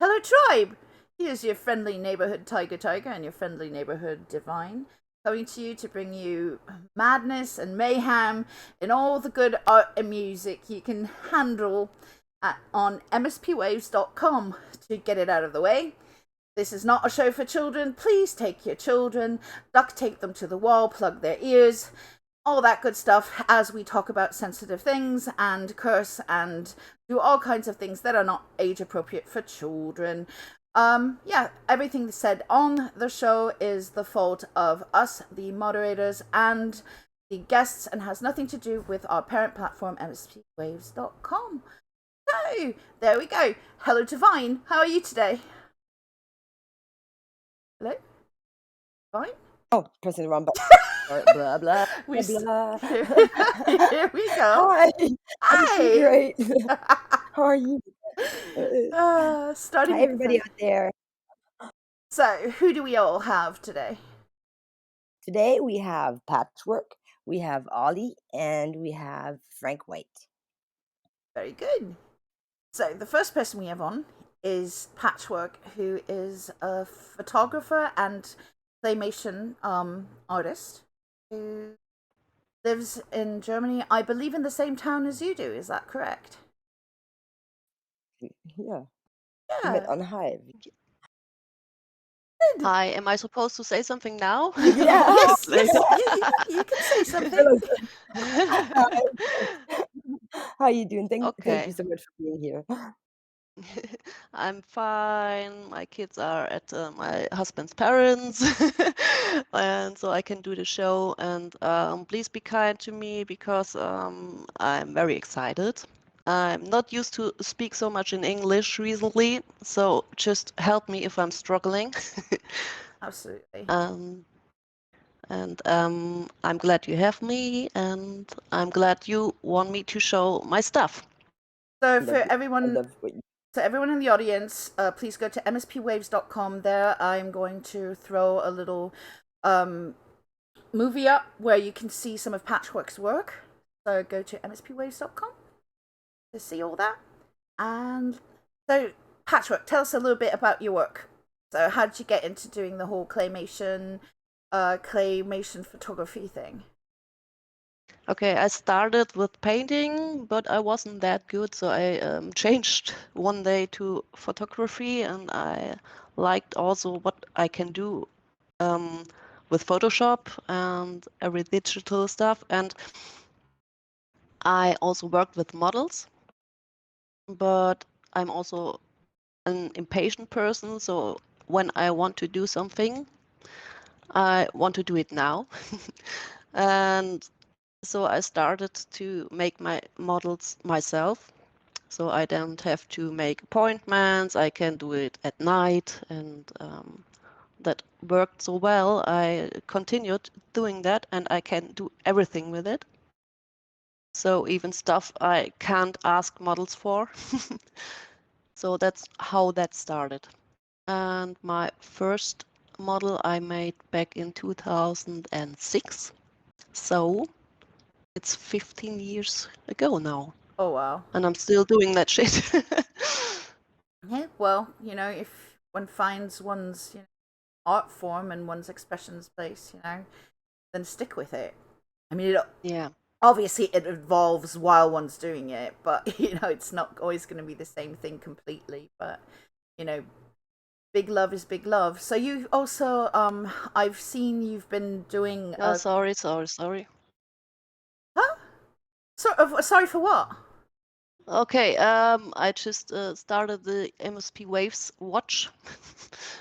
Hello, tribe! Here's your friendly neighborhood Tiger and your friendly neighborhood Divine, coming to you to bring you madness and mayhem and all the good art and music you can handle on mspwaves.com. To get it out of the way, this is not a show for children. Please take your children, duct tape them to the wall, plug their ears, all that good stuff as we talk about sensitive things and curse and do all kinds of things that are not age appropriate for children. Everything said on the show is the fault of us, the moderators, and the guests, and has nothing to do with our parent platform, mspwaves.com. So, there we go. Hello, Divine. How are you today? Hello? Divine? Oh, pressing the wrong button. Blah, blah, We blah. Here we go. Hi. Hi. I'm great. How are you? Starting Hi, with everybody out there. So, who do we all have today? Today we have Patchwork, we have Oly, and we have Frank White. Very good. So, the first person we have on is Patchwork, who is a photographer and claymation artist who lives in Germany, I believe in the same town as you do. Is that correct? Yeah. Yeah. Met on Hive. Hi, am I supposed to say something now? Yes, you can say something. How are you doing? Thank Okay. you so much for being here. I'm fine. My kids are at my husband's parents, and so I can do the show. And please be kind to me because I'm very excited. I'm not used to speak so much in English recently, so just help me if I'm struggling. Absolutely. And I'm glad you have me, and I'm glad you want me to show my stuff. So for everyone in the audience, please go to mspwaves.com. There I'm going to throw a little movie up where you can see some of Patchwork's work. So go to mspwaves.com to see all that. And so, Patchwork, tell us a little bit about your work. So how did you get into doing the whole claymation photography thing? Okay, I started with painting, but I wasn't that good, so I changed one day to photography, and I liked also what I can do with Photoshop and every digital stuff. And I also worked with models, but I'm also an impatient person, so when I want to do something, I want to do it now. And so I started to make my models myself. So I don't have to make appointments. I can do it at night, and that worked so well. I continued doing that, and I can do everything with it. So even stuff I can't ask models for. So that's how that started. And my first model I made back in 2006. So it's 15 years ago now. Oh, wow. And I'm still doing that shit. Yeah, well, if one finds one's art form and one's expression space, then stick with it. I mean, Yeah. Obviously it evolves while one's doing it, but it's not always going to be the same thing completely. But big love is big love. So you also, I've seen you've been doing. Oh, sorry. Huh? Sorry for what? Okay, I just started the MSP Waves watch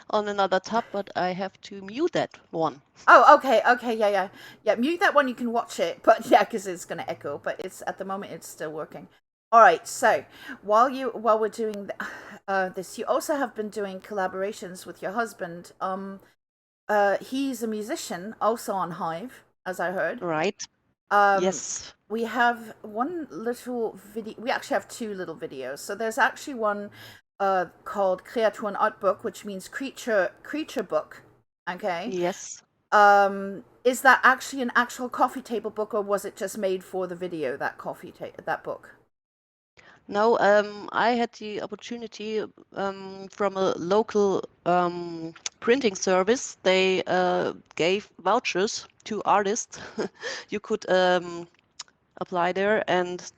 on another tab, but I have to mute that one. Oh, okay, yeah. Mute that one. You can watch it, but yeah, because it's gonna echo. But it's at the moment it's still working. All right. So while we're doing this, you also have been doing collaborations with your husband. He's a musician, also on Hive, as I heard. Right. Yes. We have one little video. We actually have two little videos. So there's actually one called Kreaturen Art Book, which means creature book. Okay. Yes. Is that actually an actual coffee table book, or was it just made for the video? That that book. No, I had the opportunity from a local printing service. They gave vouchers to artists. You could apply there, and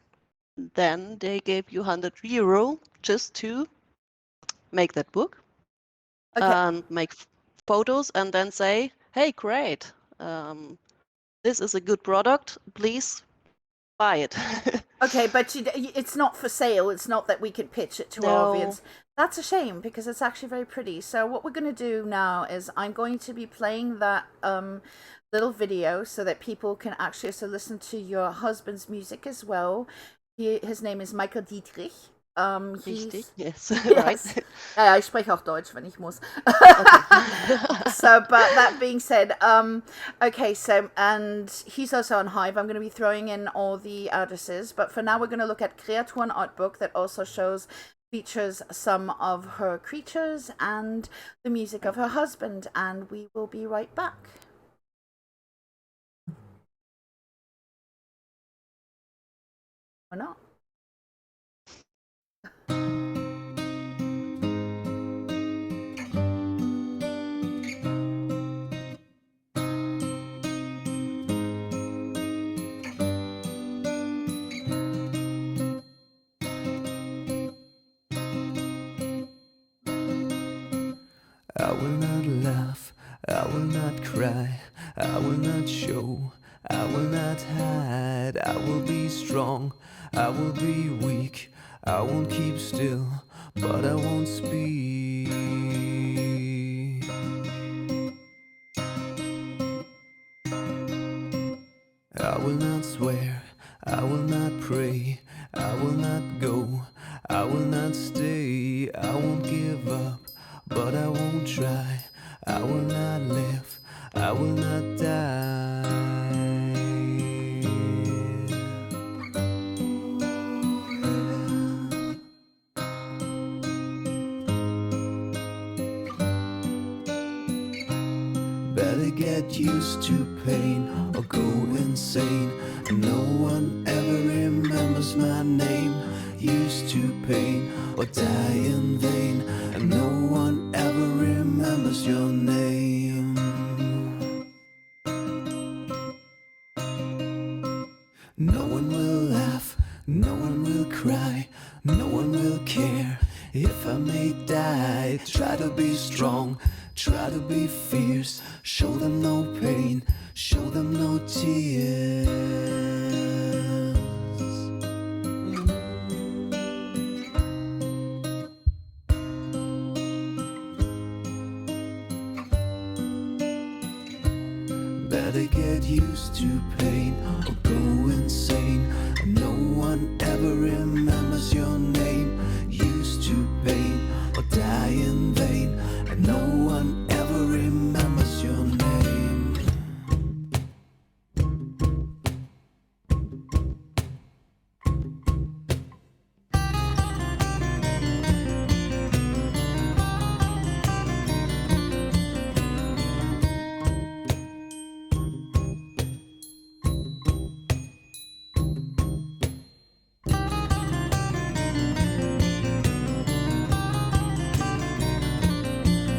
then they gave you €100 just to make that book Okay. and make photos, and then say, "Hey, great! This is a good product. Please buy it." Okay, but it's not for sale. It's not that we could pitch it to our No. audience. That's a shame because it's actually very pretty. So what we're going to do now is I'm going to be playing that little video so that people can actually also listen to your husband's music as well. His name is Michael Dietrich. Richtig, He's yes, right. yes. Ja, ja, ich spreche auch Deutsch, wenn ich muss. Okay. So, but that being said, okay, so, and he's also on Hive. I'm going to be throwing in all the addresses, but for now, we're going to look at Kreaturen art book that also features some of her creatures and the music of her husband, and we will be right back. Or not. I will not laugh, I will not cry, I will not show, I will not hide, I will be strong, I will be weak, I won't keep still, but I won't speak. I will not swear, I will not pray, I will not go, I will not stay, I won't give up, but I won't try, I will not live, I will not die. Better get used to pain or go insane. No one ever remembers my name. Used to pain or die in vain. And no one ever remembers your name. No one will laugh, no one will cry, no one will care if I may die. Try to be strong, try to be fierce. Show them no pain, show them no tears. Better get used to pain or go insane. No one ever remembers your name. Used to pain or die in vain. And no one ever remembers your name.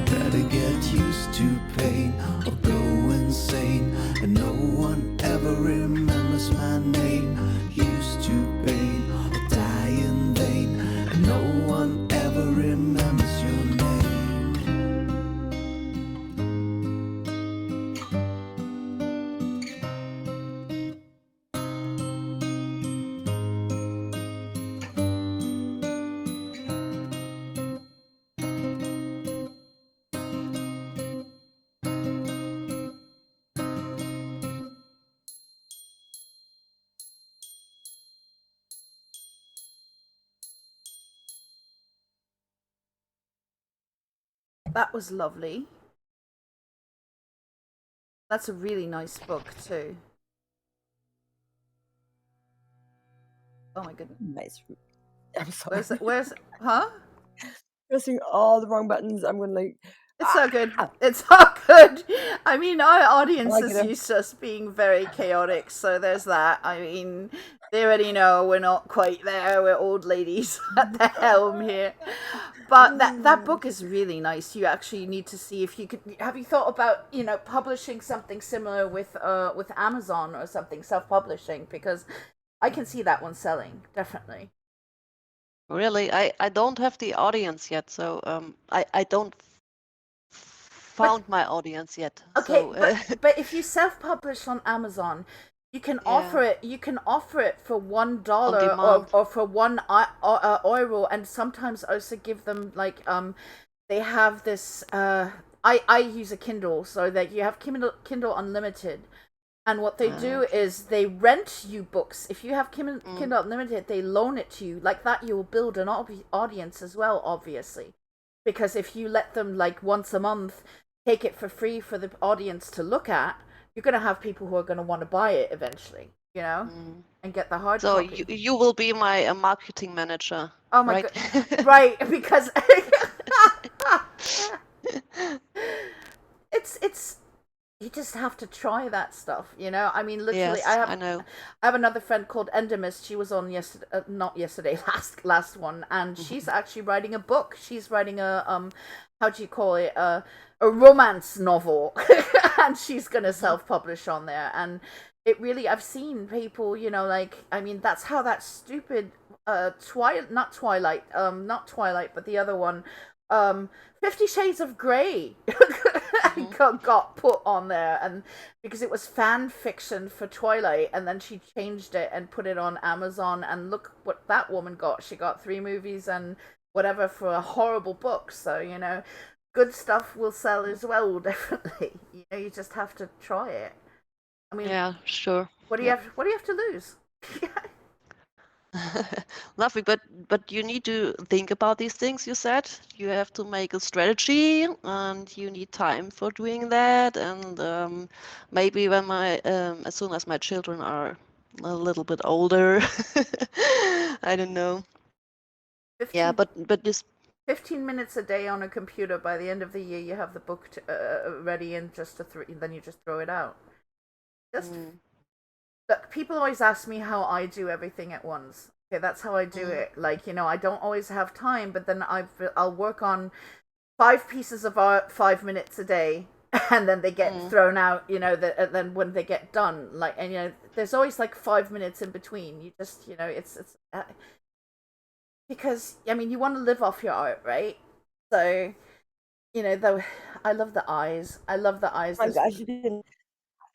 Better get used to pain or go insane. And no one ever remembers my name. Used to pain or die in vain. And no one ever remembers your name. That was lovely. That's a really nice book too. Oh my goodness. Nice. I'm sorry. Where's huh? Pressing all the wrong buttons. I'm gonna like It's so good. Ah! It's so good. I mean, our audience like is it. used to us being very chaotic, so there's that. I mean, they already know we're not quite there. We're old ladies at the helm here. But that book is really nice. You actually need to see if you could. Have you thought about publishing something similar with Amazon or something, self-publishing? Because I can see that one selling definitely. Really, I don't have the audience yet, so I don't But found my audience yet. okay, So but if you self-publish on Amazon, you can yeah, offer it. You can offer it for on $1 demand. or for euro, and sometimes also give them like they have this. I use a Kindle, so that you have Kindle Unlimited. And what they do Okay. is they rent you books. If you have Mm. Kindle Unlimited, they loan it to you. Like that, you will build an audience as well, obviously. Because if you let them, like, once a month, take it for free for the audience to look at, you're going to have people who are going to want to buy it eventually, Mm. and get the hard So copy. you will be my marketing manager, Oh my right? god. Right, because it's you just have to try that stuff. I mean, literally, I Yes, have I know. I have another friend called Endemis. She was on yesterday, not yesterday, last one, and she's actually writing a book. She's writing a how do you call it, a romance novel, and she's gonna self-publish on there. And it really, I've seen people, like, I mean, that's how that stupid Twilight, not Twilight, but the other one, 50 Shades of Grey Hmm. got put on there, and because it was fan fiction for Twilight, and then she changed it and put it on Amazon, and look what that woman got. She got 3 movies and whatever for a horrible book. So, good stuff will sell as well, definitely. You just have to try it. I mean, Yeah, sure. what do you Yep. have to lose? Lovely, but you need to think about these things you said. You have to make a strategy, and you need time for doing that. And maybe when as soon as my children are a little bit older, I don't know. Yeah, 15 but this. 15 minutes a day on a computer. By the end of the year, you have the book ready, and then you just throw it out. Just Mm, look, people always ask me how I do everything at once. Okay, that's how I do mm, it. Like, I don't always have time, but then I'll work on 5 pieces of art 5 minutes a day, and then they get mm. thrown out. And then when they get done, like, and there's always like 5 minutes in between. You just, it's because I mean, you want to live off your art, right? So, though, I love the eyes. I love the eyes. My This, gosh,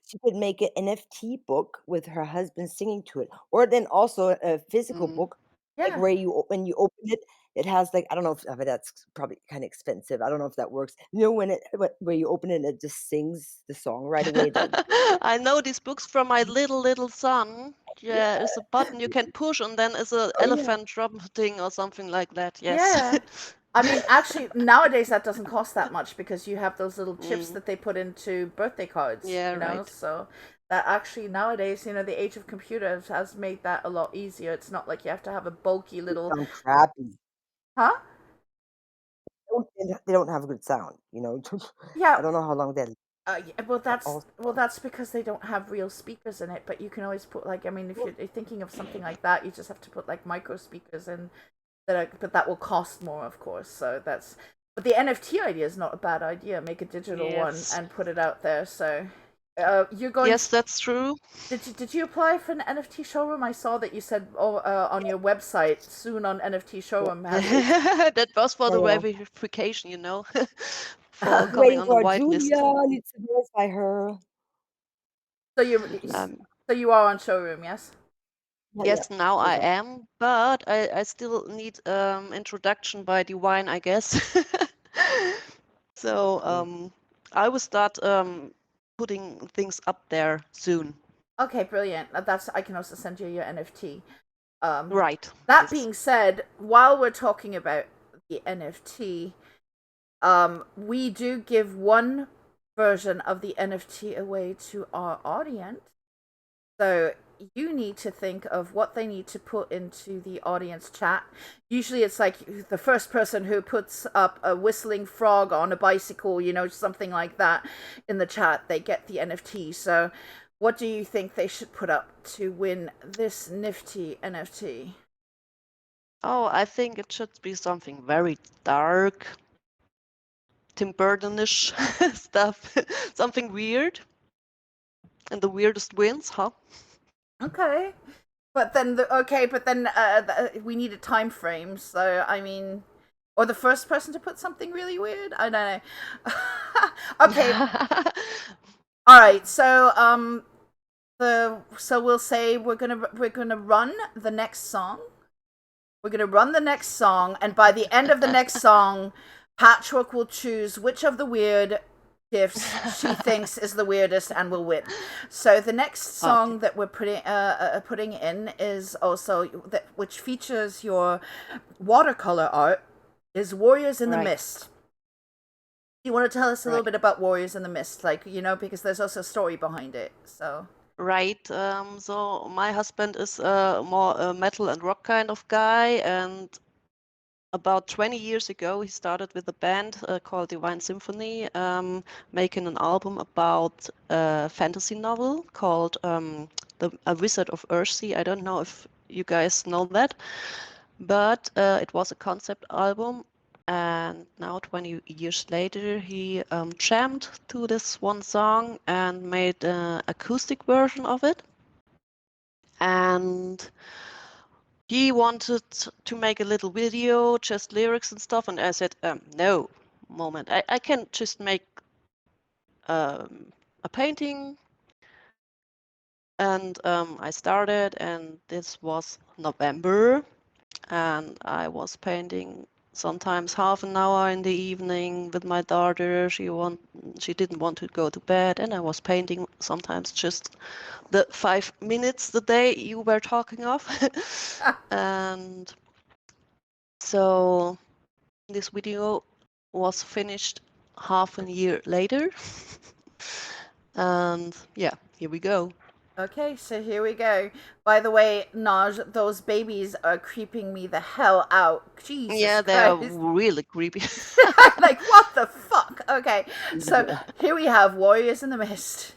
she could make an NFT book with her husband singing to it, or then also a physical Mm. book, like yeah, where when you open it, it has like I don't know if but that's probably kind of expensive. I don't know if that works. You know when where you open it, and it just sings the song right away. That I know these books from my little son. yeah, Yeah, it's a button you can push, and then it's an oh yeah, elephant thing or something like that. Yes. yeah. I mean, actually, nowadays that doesn't cost that much because you have those little chips Mm. that they put into birthday cards. Yeah, right. So that actually nowadays, the age of computers has made that a lot easier. It's not like you have to have a bulky they little, sound crappy. huh? They don't have a good sound. Yeah. I don't know how long they Yeah, well, that's also. because they don't have real speakers in it. But you can always put, like, I mean, if you're thinking of something like that, you just have to put like micro speakers in but that will cost more, of course. So but the NFT idea is not a bad idea. Make a digital one Yes. and put it out there. So, you're going. Yes, that's true. Did you apply for an NFT showroom? I saw that you said, on your website, soon on NFT showroom. Has it? That was for Yeah, the yeah. verification, for I'm coming waiting on the for white Julia. list. I need to verify her. So you Um, so you are on showroom, yes? Yeah, yeah. yes, now She's I on. am, but I still need introduction by Divine, I guess. So Mm. I will start putting things up there soon. Okay, brilliant. That's I can also send you your NFT. Um, Right. that Yes. being said, while we're talking about the NFT, we do give one version of the NFT away to our audience. So you need to think of what they need to put into the audience chat. Usually it's like the first person who puts up a whistling frog on a bicycle, something like that in the chat, they get the NFT. So what do you think they should put up to win this nifty NFT? Oh, I think it should be something very dark, Tim Burton-ish stuff, something weird, and the weirdest wins, huh? Okay. But then we need a time frame. So I mean, or the first person to put something really weird. I don't know. Okay. All right. So we'll say we're gonna run the next song. We're gonna run the next song, and by the end of the next song, Patchwork will choose which of the weird gifts she thinks is the weirdest and will win. So the next song that we're putting in is also which features your watercolor art, is Warriors in the Right. Mist. You want to tell us a little bit about Warriors in the Mist, because there's also a story behind it. So Right. So my husband is more a metal and rock kind of guy, and about 20 years ago, he started with a band called Divine Symphony, making an album about a fantasy novel called A Wizard of Earthsea. I don't know if you guys know that, but it was a concept album. And now, 20 years later, he jammed to this one song and made an acoustic version of it. And he wanted to make a little video, just lyrics and stuff, and I said, no, moment. I can just make a painting. And I started, and this was November, and I was painting sometimes half an hour in the evening with my daughter. She didn't want to go to bed, and I was painting sometimes just the 5 minutes the day you were talking of. And so this video was finished half a year later. And yeah, here we go. okay, so here we go. By the way, Naj, those babies are creeping me the hell out. Jesus Yeah, they're Christ. really creepy. Like, what the fuck? Okay, so here we have Warriors in the Mist.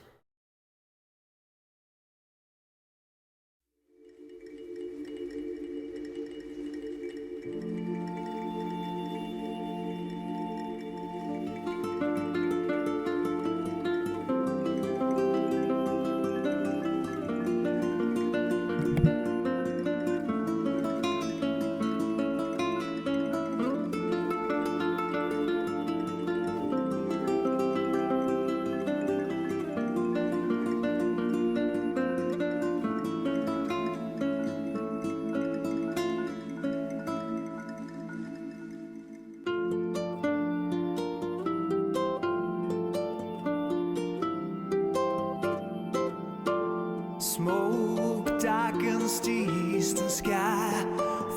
Smoke darkens the eastern sky.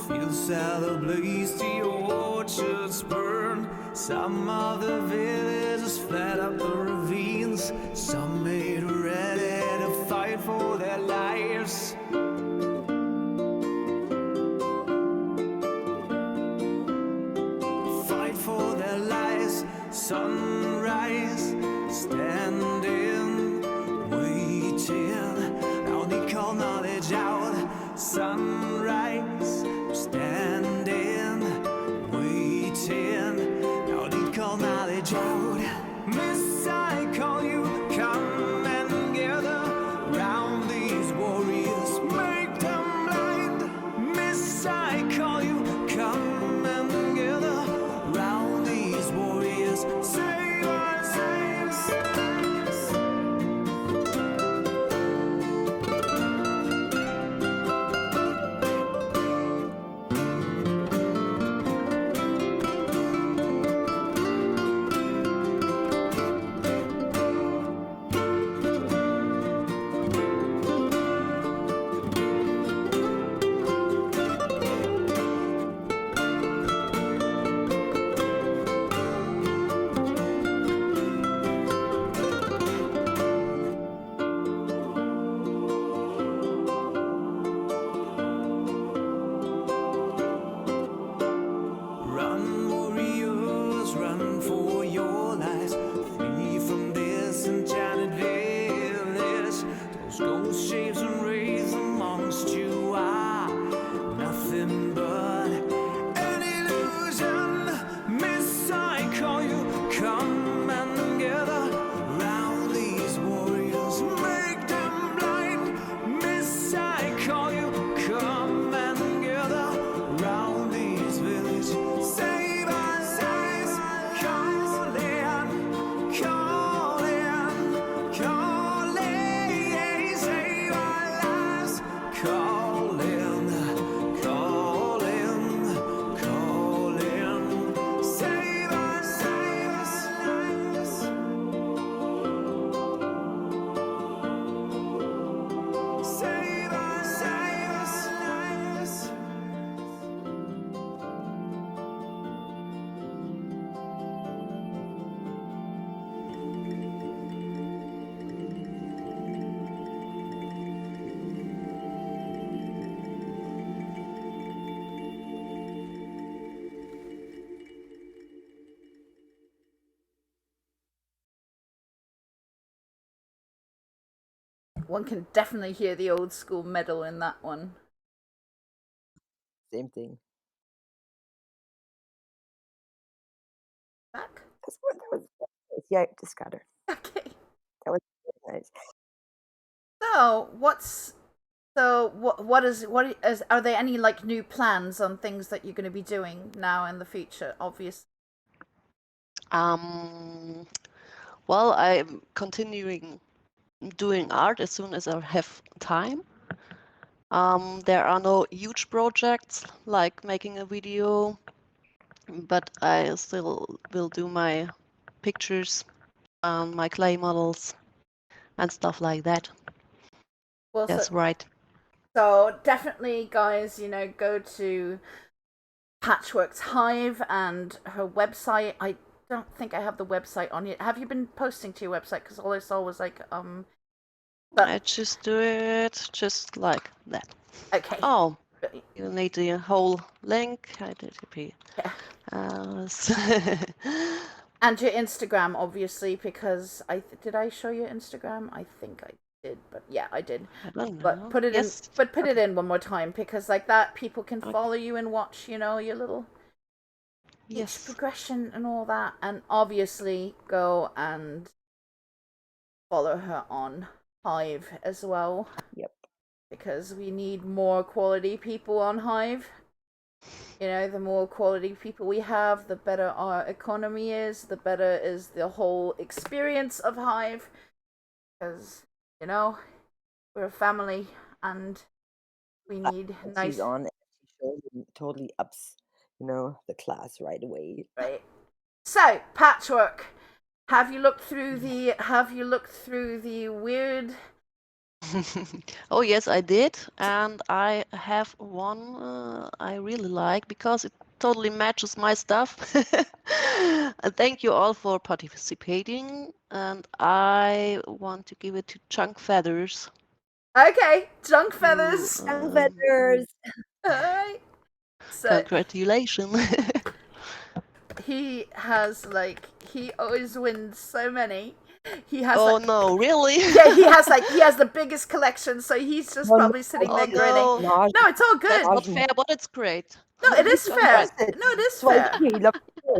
Fields out ablaze, the orchards burn. Some of the villages fled up the ravines. Some made ready to fight for their lives. Fight for their lives. Sunrise, standing, waiting. Now they call knowledge out. Sunrise, standing, waiting. Now they call knowledge out. Miss, I call you, come and gather round these warriors, make them blind. Miss, I call you, come and gather round these warriors, save us, save us. come and gather round these warriors, make them blind. Miss, I call you, come and gather round these villages, save our lives, calling, save our lives, calling, save our lives, save our lives. One can definitely hear the old school metal in that one. Same thing. Back? That was nice. Yeah, I just got her. Okay. That was really nice. So what is are there any like new plans on things that you're going to be doing now in the future? Obviously. Well, I'm continuing doing art as soon as I have time. There are no huge projects like making a video, but I still will do my pictures, my clay models, and stuff like that. Well, That's right. so definitely, guys, go to Patchwork's Hive and her website. I don't think I have the website on yet. Have you been posting to your website? Because all I saw was like But I just do it just like that. okay. Oh, you need the whole link. HTTP. Yeah. Uh, And your Instagram, obviously, because did I show you Instagram? I think I did, but yeah, I did. I don't know. But put it Yes. in. But put it in one more time, because like that, people can follow you and watch, your little Yes. progression and all that. And obviously, go and follow her on Hive as well. Yep. Because we need more quality people on Hive. The more quality people we have, the better our economy is, the better is the whole experience of Hive. Because, we're a family and we need nice. She's on shows and totally ups, the class right away. Right. So, Patchwork, have you looked through the weird? Oh yes, I did, and I have one I really like because it totally matches my stuff. And thank you all for participating, and I want to give it to Chunk Feathers. Okay, Junk Feathers. Chunk Feathers. All right. So Congratulations. he always wins so many. He has. Oh no, really? Yeah, he has the biggest collection, so he's just probably sitting there grinning. No. No, it's all good. That's not fair, but it's great. No, it is fair. No, it is fair.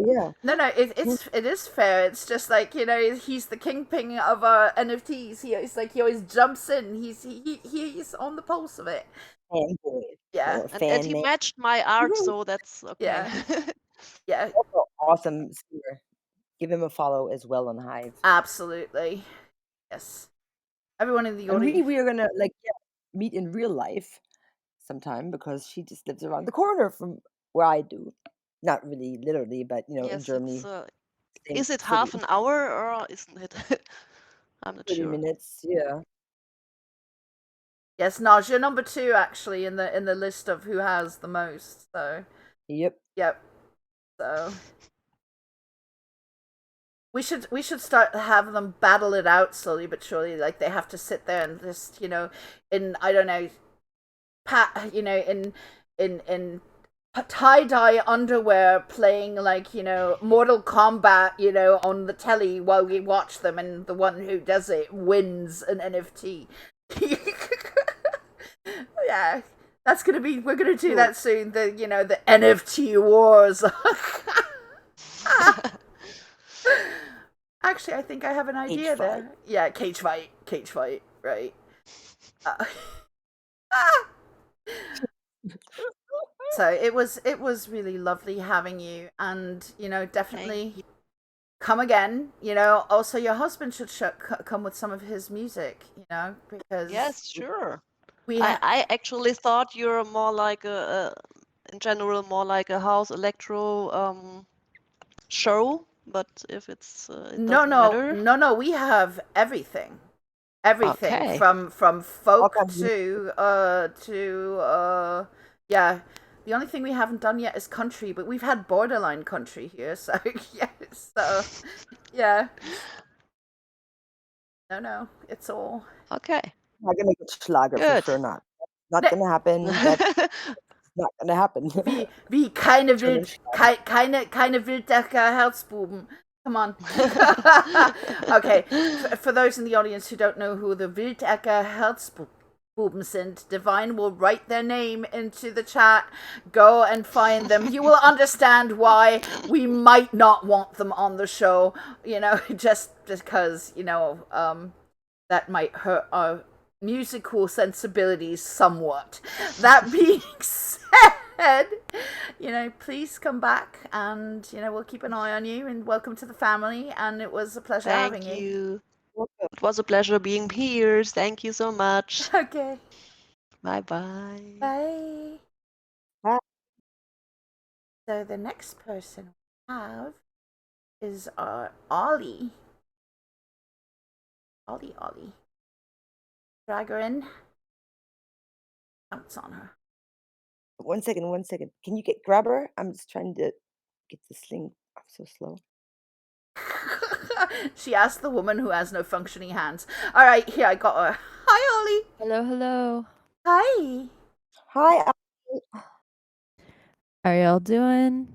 Yeah. No, it is fair. It's just like he's the kingpin of our NFTs. He always jumps in. He's on the pulse of it. Fanboy. Yeah, and he matched my art, so that's okay. Yeah. Yeah. Also awesome singer. Give him a follow as well on Hive. Absolutely. Yes. Everyone in the audience. We are gonna meet in real life sometime because she just lives around the corner from where I do. Not really literally, but Yes, in Germany. Is it half an hour or isn't it? I'm not 30 sure. minutes, yeah. Yes, Naj, you're number 2 actually in the list of who has the most. So. Yep. So. We should start to have them battle it out slowly but surely. Like they have to sit there and just in I don't know, in tie-dye underwear playing like Mortal Kombat on the telly while we watch them, and the one who does it wins an NFT. Yeah, we're gonna do that soon. The NFT wars. actually, I think I have an Cage idea fight. there. Yeah, cage fight, right? Uh, ah! So it was really lovely having you, and Thank definitely you. come again. Also your husband should come with some of his music. Because Yes, sure. we I actually thought you're more like in general, more like a house electro show, but if it no doesn't no matter. no no we have everything Okay. from All folk kinds of to yeah. The only thing we haven't done yet is country, but we've had borderline country here, so yeah. So yeah, no, it's all Okay, not gonna get Schlager for good. sure not. Not gonna happen. That's not gonna happen. wie keine German Schlager. keine Wildecker Herzbuben. Come on. Okay, for those in the audience who don't know who the Wildecker Herzbuben sind, Divine will write their name into the chat. Go and find them. You will understand why we might not want them on the show. Just because that might hurt our musical sensibilities somewhat. That being said, please come back, and we'll keep an eye on you, and welcome to the family, and it was a pleasure having Thank you. you. It was a pleasure being here. Thank you so much. Okay, Bye bye. bye. Bye. So the next person we have is Ollie. Ollie. Drag her in. Bounce on her. 1 second. Can you grab her? I'm just trying to get this thing. I'm so slow. She asked the woman who has no functioning hands. All right, here I got her. Hi, Ollie. Hello. Hi. Hi, How are y'all doing?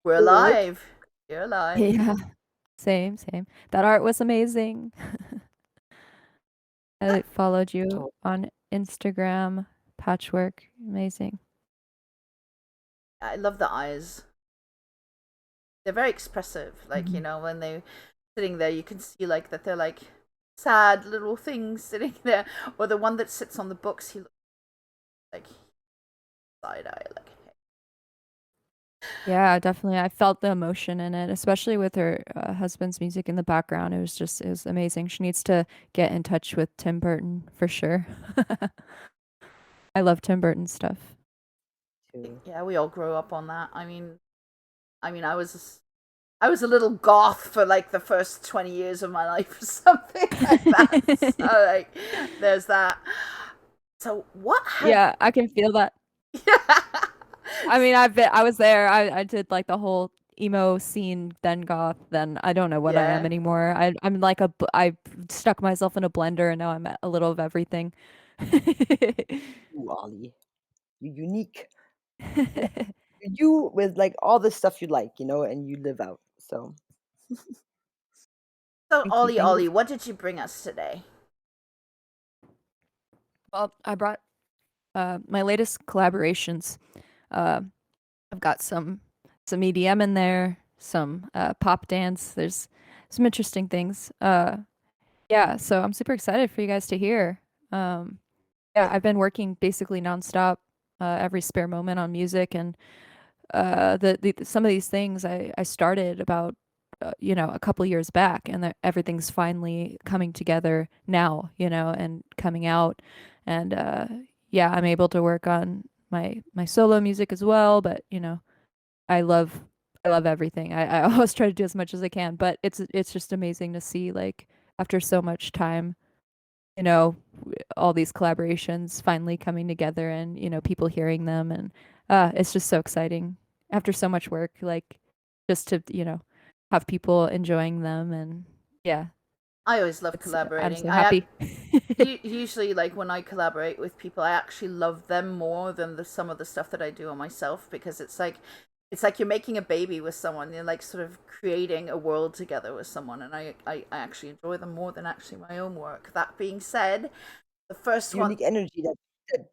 We're good. alive. You're alive. Yeah, same. That art was amazing. I followed you Totally. on Instagram. Patchwork, amazing. I love the eyes. They're very expressive. Like, Mhm. when they're sitting there, you can see like that they're like sad little things sitting there. Or the one that sits on the books, he looks like side eye, like. Yeah, definitely. I felt the emotion in it, especially with her husband's music in the background. It was amazing. She needs to get in touch with Tim Burton for sure. I love Tim Burton stuff. Too. Yeah, we all grow up on that. I mean, I was a little goth for like the first 20 years of my life or something like that. So like, there's that. So what have Yeah, I can feel that. I mean, I was there. I did like the whole emo scene, then goth, then I don't know what I am Yeah. anymore. I'm like I stuck myself in a blender and now I'm a little of everything. Ooh, Ollie. You're unique. You with like all the stuff you like, and you live out. So So thank you. Ollie, what did you bring us today? Well, I brought my latest collaborations. Uh, I've got some EDM in there, some pop dance. There's some interesting things. Yeah, so I'm super excited for you guys to hear. Yeah, I've been working basically nonstop, every spare moment on music, and the some of these things I started about a couple years back, and everything's finally coming together now, and coming out, and yeah, I'm able to work on my solo music as well, but I love I love everything. I always try to do as much as I can, but it's just amazing to see like after so much time, all these collaborations finally coming together and people hearing them, and it's just so exciting after so much work, like just to have people enjoying them, and yeah, I always love I'm collaborating. so happy. Usually, like when I collaborate with people, I actually love them more than some of the stuff that I do on myself, because it's like you're making a baby with someone. You're like sort of creating a world together with someone, and I actually enjoy them more than actually my own work. That being said, the first one, Unique energy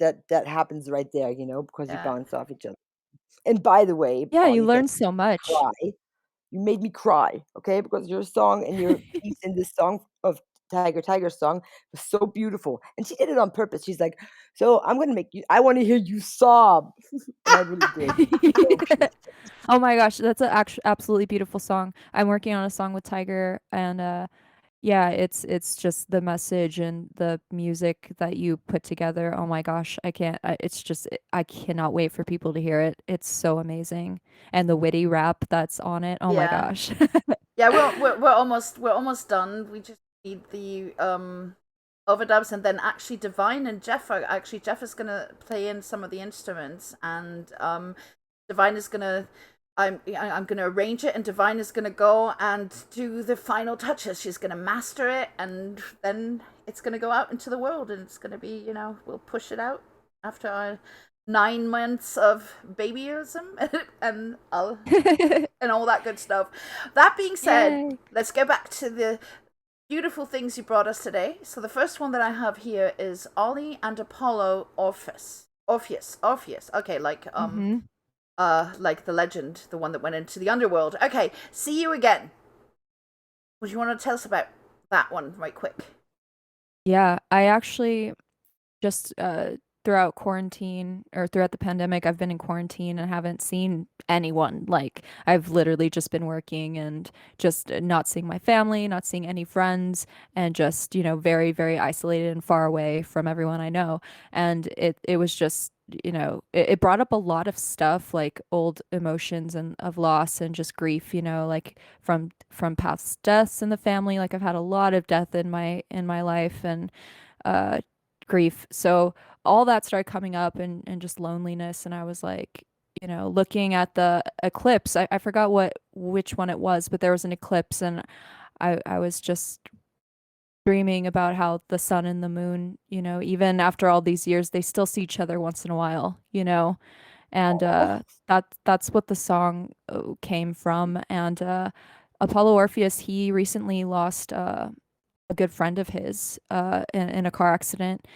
that happens right there, because you yeah, bounce off each other. And by the way, Yeah, you Ollie, learn thank so much. cry. you made me cry, okay, because your song and your piece in this song of Tiger song was so beautiful, and she did it on purpose. She's like, "So I'm gonna make you I wanna hear you sob," and I really did. So cute. Oh my gosh, that's a absolutely beautiful song. I'm working on a song with Tiger, and yeah, it's just the message and the music that you put together. Oh my gosh, I can't. It's just I cannot wait for people to hear it. It's so amazing, and the witty rap that's on it. Oh my Yeah. gosh. Yeah, we're almost done. We just need the overdubs, and then actually Divine and Jeff are actually Jeff is gonna play in some of the instruments, and Divine is gonna I'm gonna arrange it, and Divine is gonna go and do the final touches. She's gonna master it, and then it's gonna go out into the world, and it's gonna be, we'll push it out after our 9 months of babyism and and all that good stuff. That being said, Yay. let's go back to the beautiful things you brought us today. So the first one that I have here is Oly and Apollo Orpheus. Orpheus. Okay, like Mhm. like the legend, the one that went into the underworld. Okay, See You Again. Would you want to tell us about that one right quick? Yeah, I actually just throughout quarantine or throughout the pandemic, I've been in quarantine and haven't seen anyone. Like I've literally just been working and just not seeing my family, not seeing any friends, and just, very, very isolated and far away from everyone I know. And it was just, it brought up a lot of stuff like old emotions and of loss and just grief, like from past deaths in the family. Like I've had a lot of death in my life, and uh grief. So all that started coming up, and just loneliness. And I was like, looking at the eclipse. I forgot which one it was, but there was an eclipse, and I was just dreaming about how the sun and the moon, even after all these years, they still see each other once in a while, and Aw. that's what the song came from. And Apollo Orpheus, he recently lost a good friend of his in a car accident,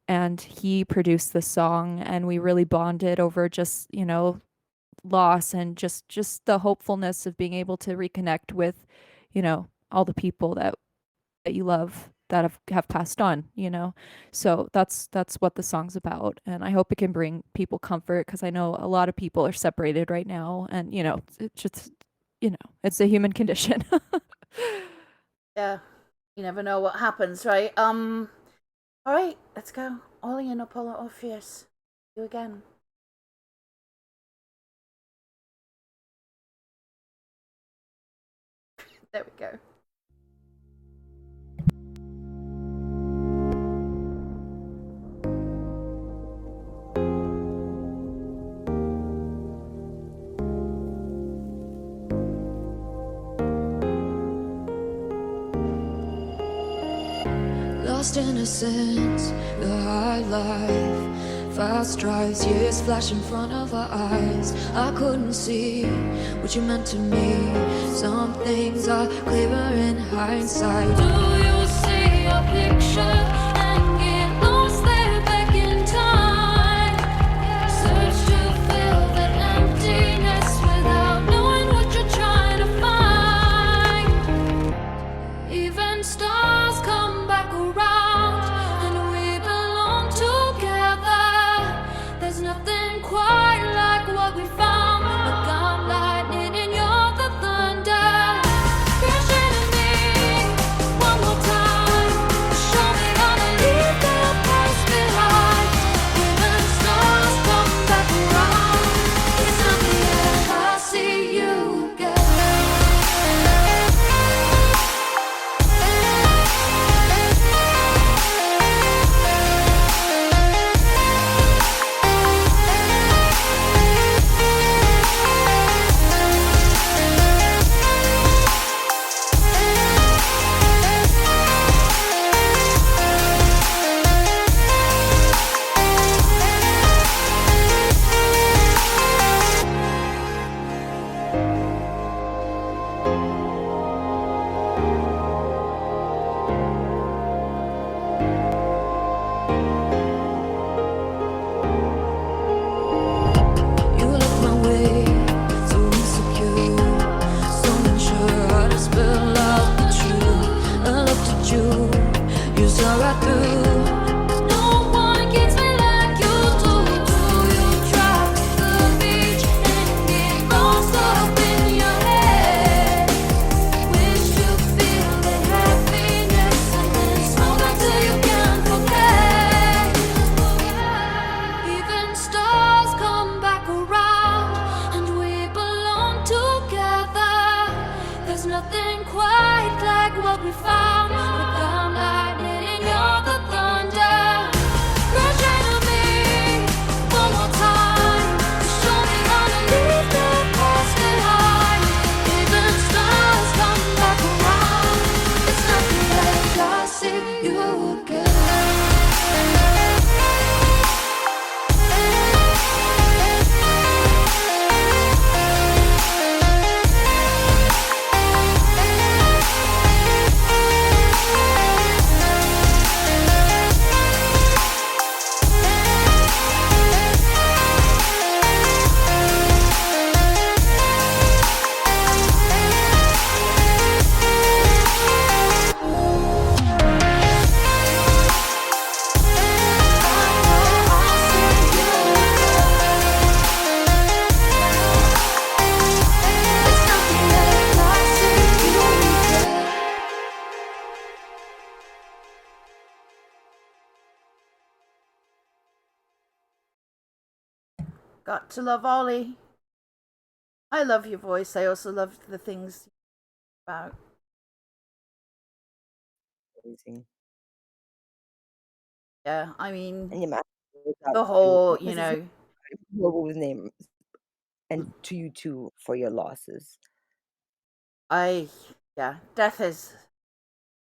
and he produced the song, and we really bonded over just, loss, and just the hopefulness of being able to reconnect with, all the people that you love that have passed on. So that's what the song's about, and I hope it can bring people comfort, because I know a lot of people are separated right now, and it's just, it's a human condition. Yeah, you never know what happens, right? All right, let's go. Oly and Apollo Orpheus. See you again. There we go. Lost innocence, the high life, fast drives, years flash in front of our eyes. I couldn't see what you meant to me. Some things are clearer in hindsight. Do you see a picture and get lost there back in time? Search to fill that emptiness without knowing what you're trying to find. Even stars come back around, and we belong together. There's nothing quite like what we found. Look, I'm lightning and you're the thunder. Crash into me one more saw right through. No one gets me like you do. You drive to the beach and get lost up in your head. Wish you feel that happiness and then smoke until you can't forget. Even stars come back around and we belong together. There's nothing quite like what we found. But I'm lightning and you're the thunder. Crash into me one more time. Show me how to leave the past behind. Even stars come back around. It's nothing like I see you again. Got to love Ollie. I love your voice. I also love the things about. Amazing. Yeah, I mean, And your master goes out the to whole, what was his name? And to you too for your losses. yeah, death is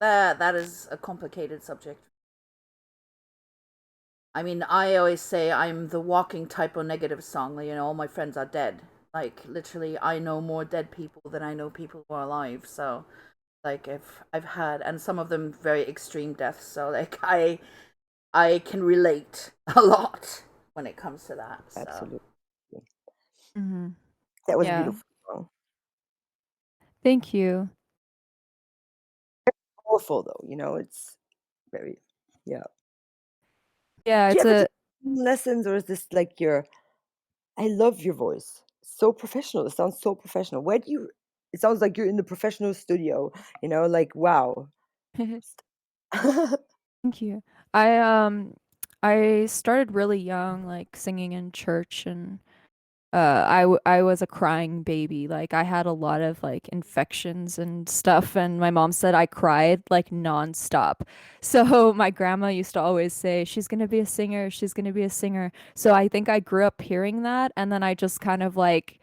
that is a complicated subject. I mean, I always say I'm the walking typo negative song. You know, all my friends are dead. Like literally, I know more dead people than I know people who are alive. So, like, I've had, and some of them very extreme deaths. So, like, I can relate a lot when it comes to that. So, Absolutely. Mm-hmm. That was a Yeah. beautiful song. Thank you. Powerful though, you know, it's very yeah. Yeah, Do you it's ever a take lessons or is this like your I love your voice. So professional. It sounds so professional. Where do you it sounds like you're in the professional studio, you know, like wow. Thank you. I started really young, like singing in church, and I was a crying baby. Like I had a lot of like infections and stuff, and my mom said I cried like nonstop. So my grandma used to always say she's gonna be a singer, she's gonna be a singer. So I think I grew up hearing that, and then I just kind of like,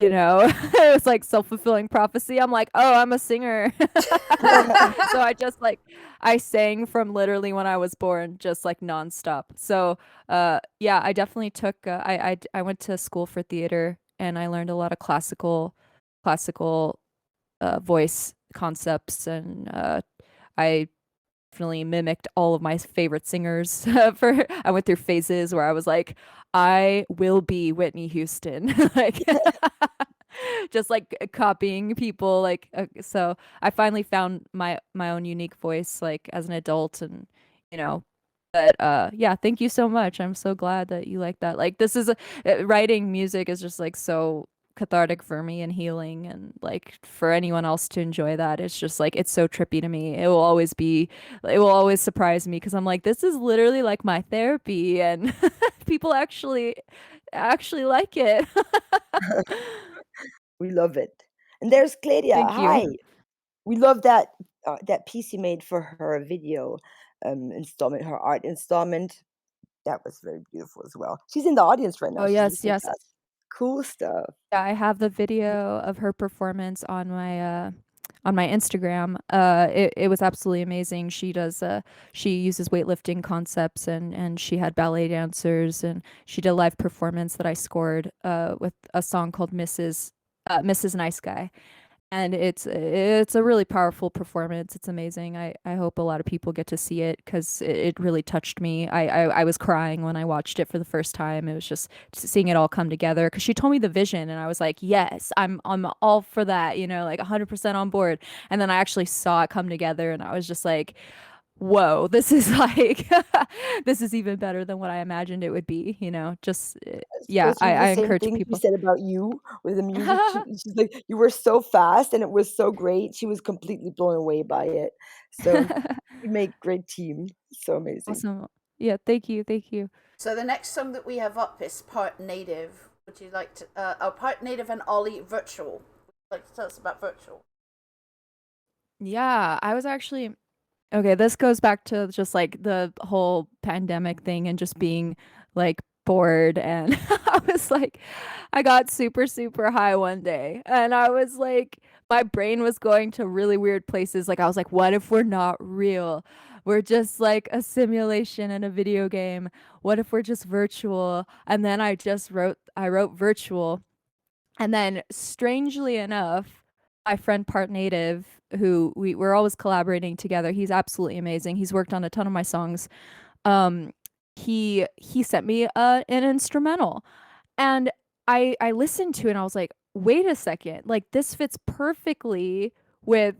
you know, it was like self-fulfilling prophecy. I'm like, oh, I'm a singer. So I just like I sang from literally when I was born, just like nonstop. So yeah, I definitely took I went to school for theater, and I learned a lot of classical voice concepts, and I definitely mimicked all of my favorite singers. For I went through phases where I was like, I will be Whitney Houston, like just like copying people. Like so, I finally found my own unique voice, like as an adult, and you know. But yeah, thank you so much. I'm so glad that you like that. Like this is writing music is just like so cathartic for me and healing, and like for anyone else to enjoy that, it's just like it's so trippy to me. It will always surprise me because I'm like, this is literally like my therapy, and people actually like it. We love it. And there's Claudia. Thank you. Hi. We love that that piece you made for her video installment, her art installment. That was very beautiful as well. She's in the audience right now. Oh She's yes, listening yes. to us. Cool stuff. Yeah, I have the video of her performance on my Instagram. It was absolutely amazing. She uses weightlifting concepts, and she had ballet dancers, and she did a live performance that I scored with a song called Mrs. Nice Guy. And it's a really powerful performance. It's amazing. I hope a lot of people get to see it because it really touched me. I was crying when I watched it for the first time. It was just seeing it all come together because she told me the vision, and I was like, yes, I'm all for that, you know, like 100% on board. And then I actually saw it come together, and I was just like, whoa, this is like this is even better than what I imagined it would be, just So yeah, she was the I same encourage thing she people. said about you with the music. She's like, you were so fast and it was so great. She was completely blown away by it. So you make great team. So amazing. Awesome. Yeah, thank you, thank you. So the next song that we have up is Part Native. Would you like to, Part Native and Oly Virtual. Would you like to tell us about Virtual? Yeah, I was actually okay, this goes back to just like the whole pandemic thing and just being like bored and I was like I got super super high one day and I was like my brain was going to really weird places. Like I was like, what if we're not real? We're just like a simulation in a video game. What if we're just virtual? And then I wrote virtual. And then strangely enough, my friend Part Native, who we're always collaborating together, he's absolutely amazing. He's worked on a ton of my songs. Um, he sent me an instrumental, and I listened to it and I was like, wait a second, like this fits perfectly with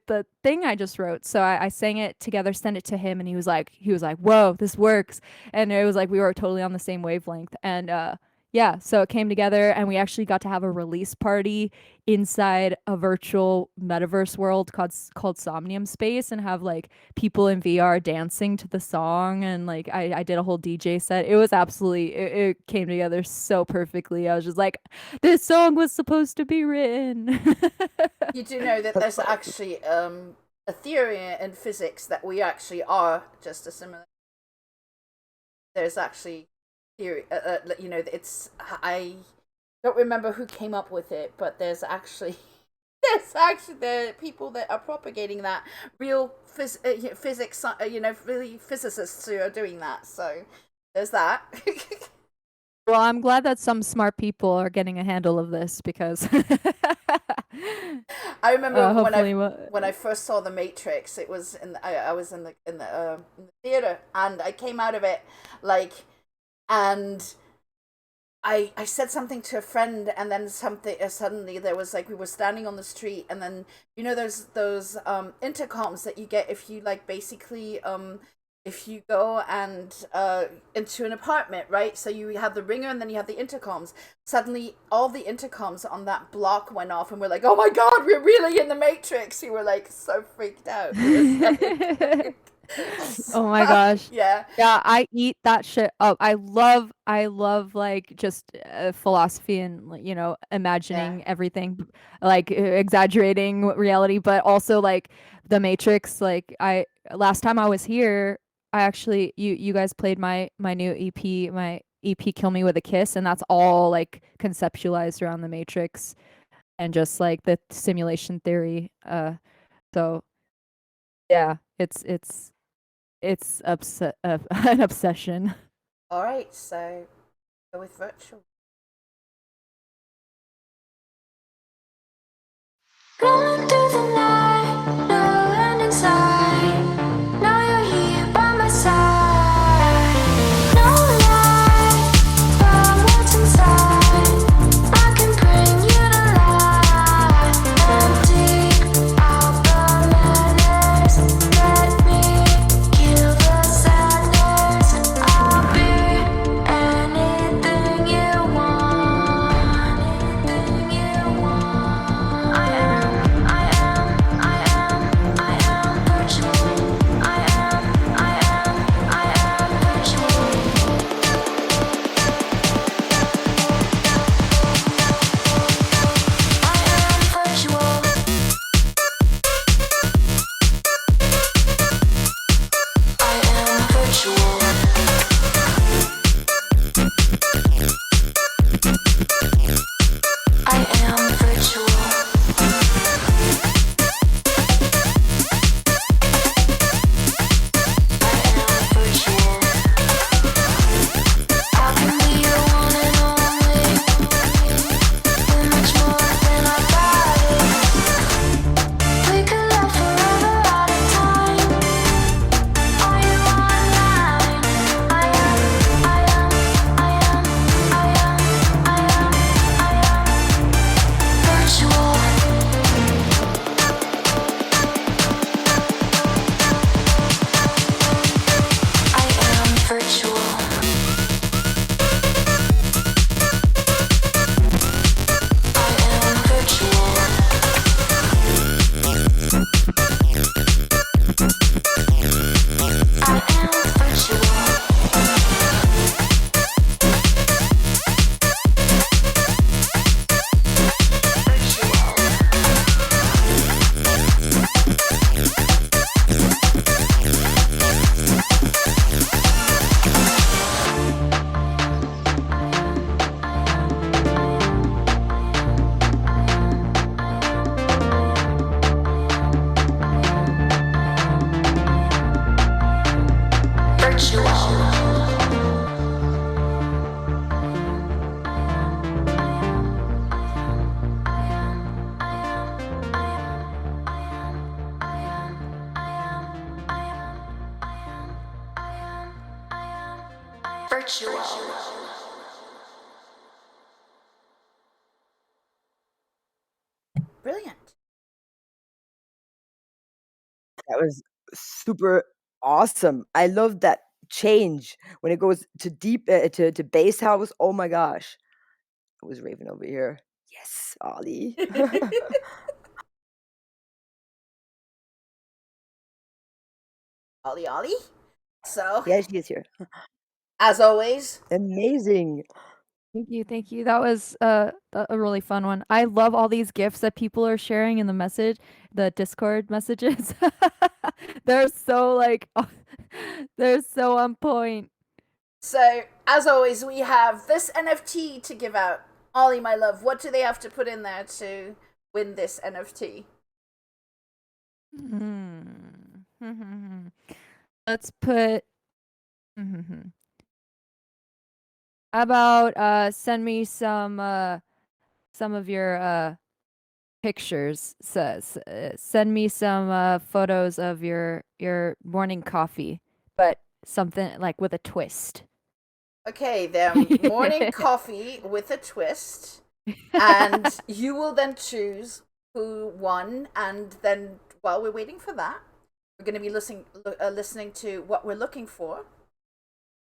the thing I just wrote. So I sang it together, sent it to him, and he was like, whoa, this works. And it was like we were totally on the same wavelength. And yeah, so it came together and we actually got to have a release party inside a virtual metaverse world called Somnium Space and have like people in VR dancing to the song, and like I did a whole DJ set. It was absolutely it came together so perfectly. I was just like, this song was supposed to be written. You do know that there's actually a theory in physics that we actually are just a simulation. There's actually theory, it's I don't remember who came up with it, but there's actually the people that are propagating that real physics, really physicists who are doing that. So there's that. Well, I'm glad that some smart people are getting a handle of this because I remember hopefully when I first saw The Matrix, it was I was in the theater, and I came out of it like, and I said something to a friend, and then something suddenly there was like we were standing on the street, and then those intercoms that you get if you like basically if you go and into an apartment, right? So you have the ringer and then you have the intercoms. Suddenly all the intercoms on that block went off, and we're like, oh my god, we're really in the Matrix. We were like so freaked out. It was oh my gosh. Yeah. Yeah, I eat that shit up. I love like just philosophy and like, imagining everything, like exaggerating reality, but also like the Matrix. Like I last time I was here, I actually you guys played my new my EP Kill Me with a Kiss, and that's all like conceptualized around the Matrix and just like the simulation theory. So yeah, it's an obsession. All right, so go with virtual. Going through the night, no end in sight. Now you're here by my side. No lie about what's inside. I can bring you to life. Empty out the madness. Let me kill the sadness. I'll be anything you Brilliant. That was super awesome. I love that change when it goes to deep to bass house. Oh my gosh. I was raving over here. Yes, Ollie. Ollie Ollie. So, Yeah, she is here. as always, Amazing. Thank you. That was a really fun one. I love all these gifts that people are sharing in the Discord messages. They're so like, they're so on point. so as always, we have this NFT to give out. Ollie, my love, what do they have to put in there to win this NFT? Let's put. How about send me some of your pictures. Send me some photos of your morning coffee, but something like with a twist. Okay, their morning coffee with a twist, and you will then choose who won. And then, while we're waiting for that, we're going to be listening to what we're looking for.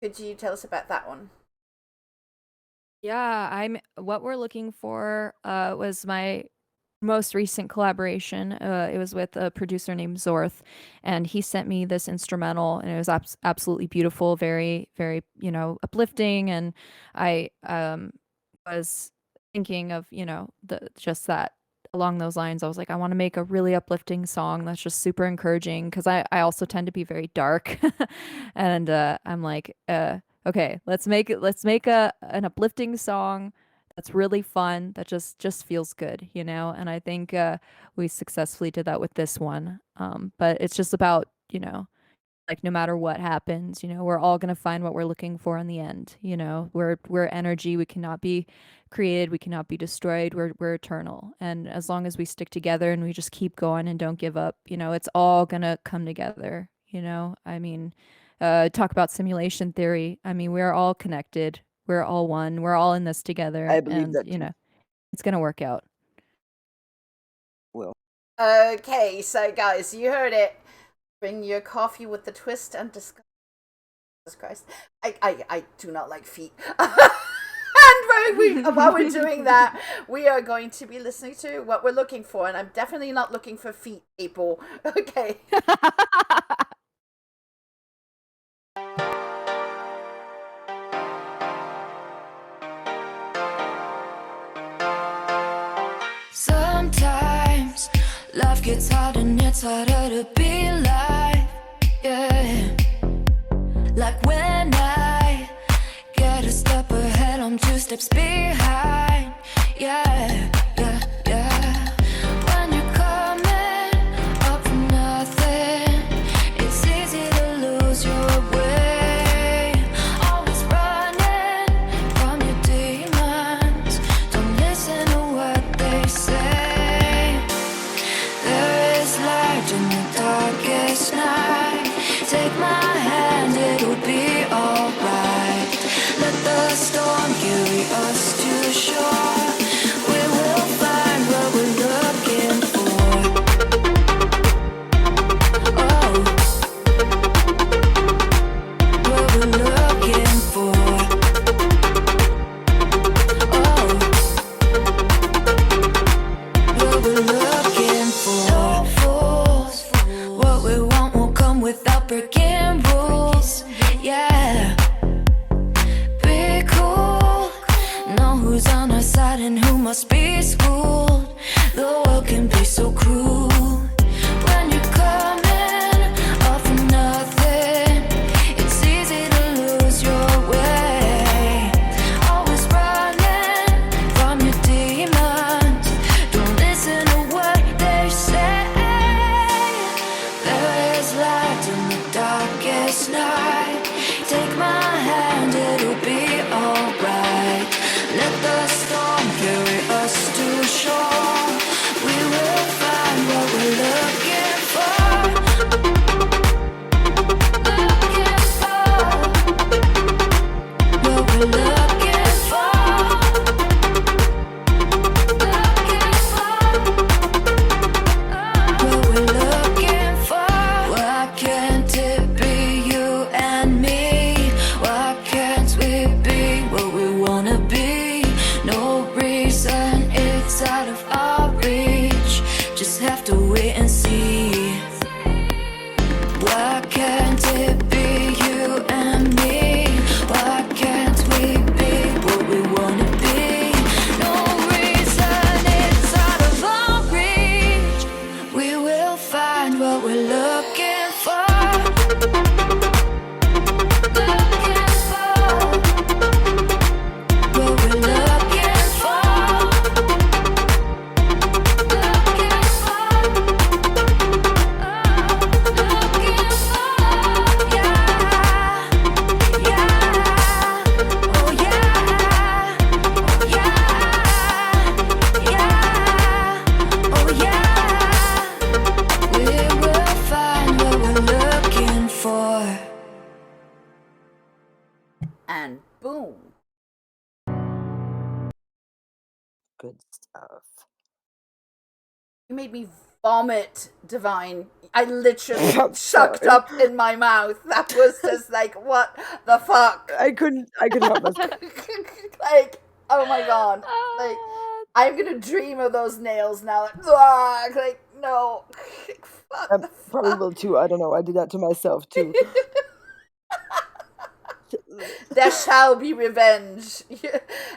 Could you tell us about that one? Yeah, what we're looking for was my most recent collaboration. It was with a producer named Zorth, and he sent me this instrumental, and it was absolutely beautiful, very, very, uplifting. And I was thinking of, just that along those lines. I was like, I want to make a really uplifting song that's just super encouraging because I also tend to be very dark, and I'm like, okay, let's make an uplifting song that's really fun, that just feels good, and I think we successfully did that with this one. But it's just about, like, no matter what happens, we're all gonna find what we're looking for in the end. We're energy. We cannot be created, we cannot be destroyed. We're eternal, and as long as we stick together and we just keep going and don't give up, it's all gonna come together. I mean, talk about simulation theory. I mean, we're all connected. We're all one. We're all in this together, I believe and that too. it's gonna work out. Will. Okay, so guys, you heard it. Bring your coffee with the twist and discuss. Jesus Christ, I do not like feet. And while we're doing that, we are going to be listening to what we're looking for, and I'm definitely not looking for feet, people. Okay. Sometimes life gets hard and it's harder to be alive, yeah. Like when I get a step ahead, I'm 2 steps behind, yeah, yeah, yeah. When you're coming up from nothing, it's easy to lose your way. Always running from your demons, don't listen to what they say. There is light in the darkest night. Take my hand, it'll be alright. Let the storm carry us to shore. We will find what we're looking for. Oh, what we're looking for. Oh, what we're looking for. No fools, what we want will come without breaking rules. have to wait and see. Why can't it be you and me? Why can't we be what we wanna be? No reason it's out of our reach. We will find what we're looking for. Looking for what we're looking for. Looking for. Looking for. Yeah. Yeah. Oh yeah. Yeah. Yeah. Oh yeah. We will find what we're looking for. And boom. Good stuff. You made me vomit, Divine. I literally I'm sucked sorry. up in my mouth. That was just like, what the fuck? I couldn't help myself. Like, oh my god. Like, I'm gonna dream of those nails now. Like, no. Fuck I the probably fuck. will too. I don't know. I did that to myself too. There shall be revenge.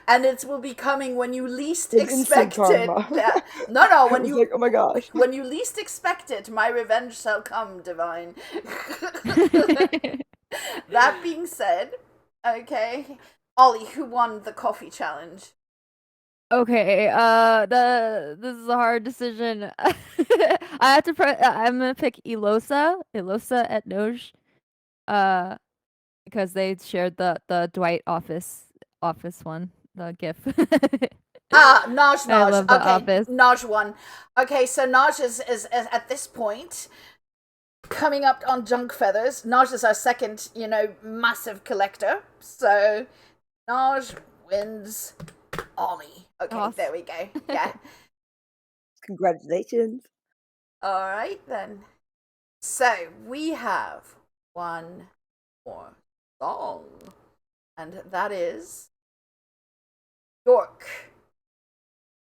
And it will be coming when you least Like instant expect it. karma. Yeah. No, I when was you like, oh my gosh. when you least expect it, my revenge shall come, Divine. That being said, okay, Ollie, who won the coffee challenge? Okay, this is a hard decision. I have to I'm gonna pick Elosa at Noge. Because they shared the Dwight office one, the GIF. Naj. I love The Okay, Office. Naj won. Okay, so Naj is at this point coming up on junk feathers. Naj is our second, massive collector. So Naj wins Ollie. Okay, Awesome. there we go. Yeah. Congratulations. All right then. So we have one more song, and that is York.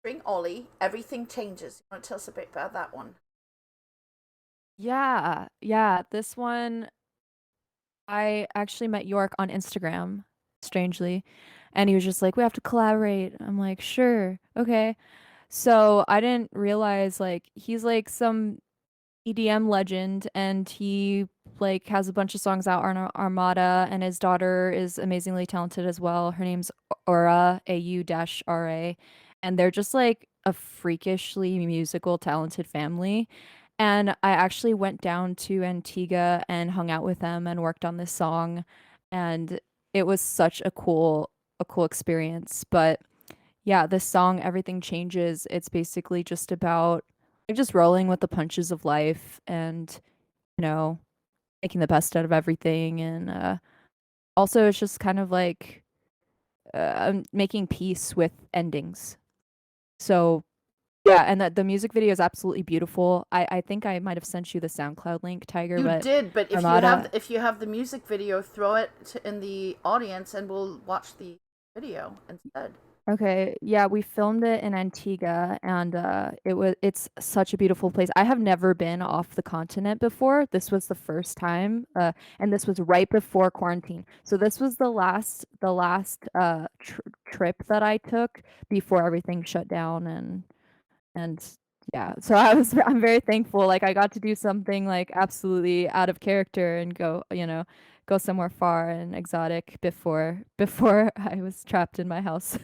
Bring Ollie. Everything changes. You want to tell us a bit about that one? Yeah, this one, I actually met York on Instagram, strangely, and he was just like, "We have to collaborate." I'm like, "Sure, okay." So I didn't realize like he's like some EDM legend, and he like has a bunch of songs out on Armada, and his daughter is amazingly talented as well. Her name's Aura, AU-RA, and they're just like a freakishly musical talented family. And I actually went down to Antigua and hung out with them and worked on this song, and it was such a cool experience. But yeah, this song Everything Changes, it's basically just about like just rolling with the punches of life and, you know, making the best out of everything. And also, it's just kind of like making peace with endings. So, yeah, and the music video is absolutely beautiful. I think I might have sent you the SoundCloud link, Tiger, You but did, but Armada. if you have the music video, throw it in the audience, and we'll watch the video instead. Okay, yeah, we filmed it in Antigua, and it's such a beautiful place. I have never been off the continent before. This was the first time, and this was right before quarantine. So this was the last trip that I took before everything shut down, and yeah, so I'm very thankful. Like I got to do something like absolutely out of character and go somewhere far and exotic before I was trapped in my house.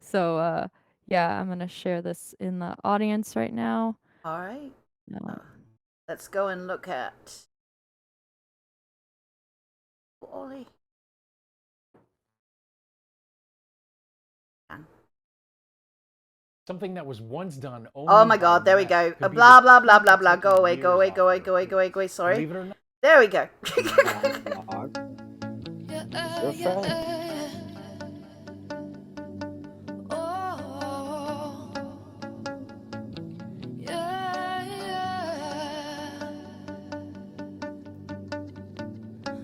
So yeah, I'm gonna share this in the audience right now. All right. No. Let's go and look at Ollie. Something that was once done only Oh my by god, there we men go. could be Blah, the blah, blah, key blah, to blah. Go taking away, go away, years go away, off go away, their go away, careers. go away. Sorry. Believe it or not, There we go. Your friend. Oh, yeah, yeah.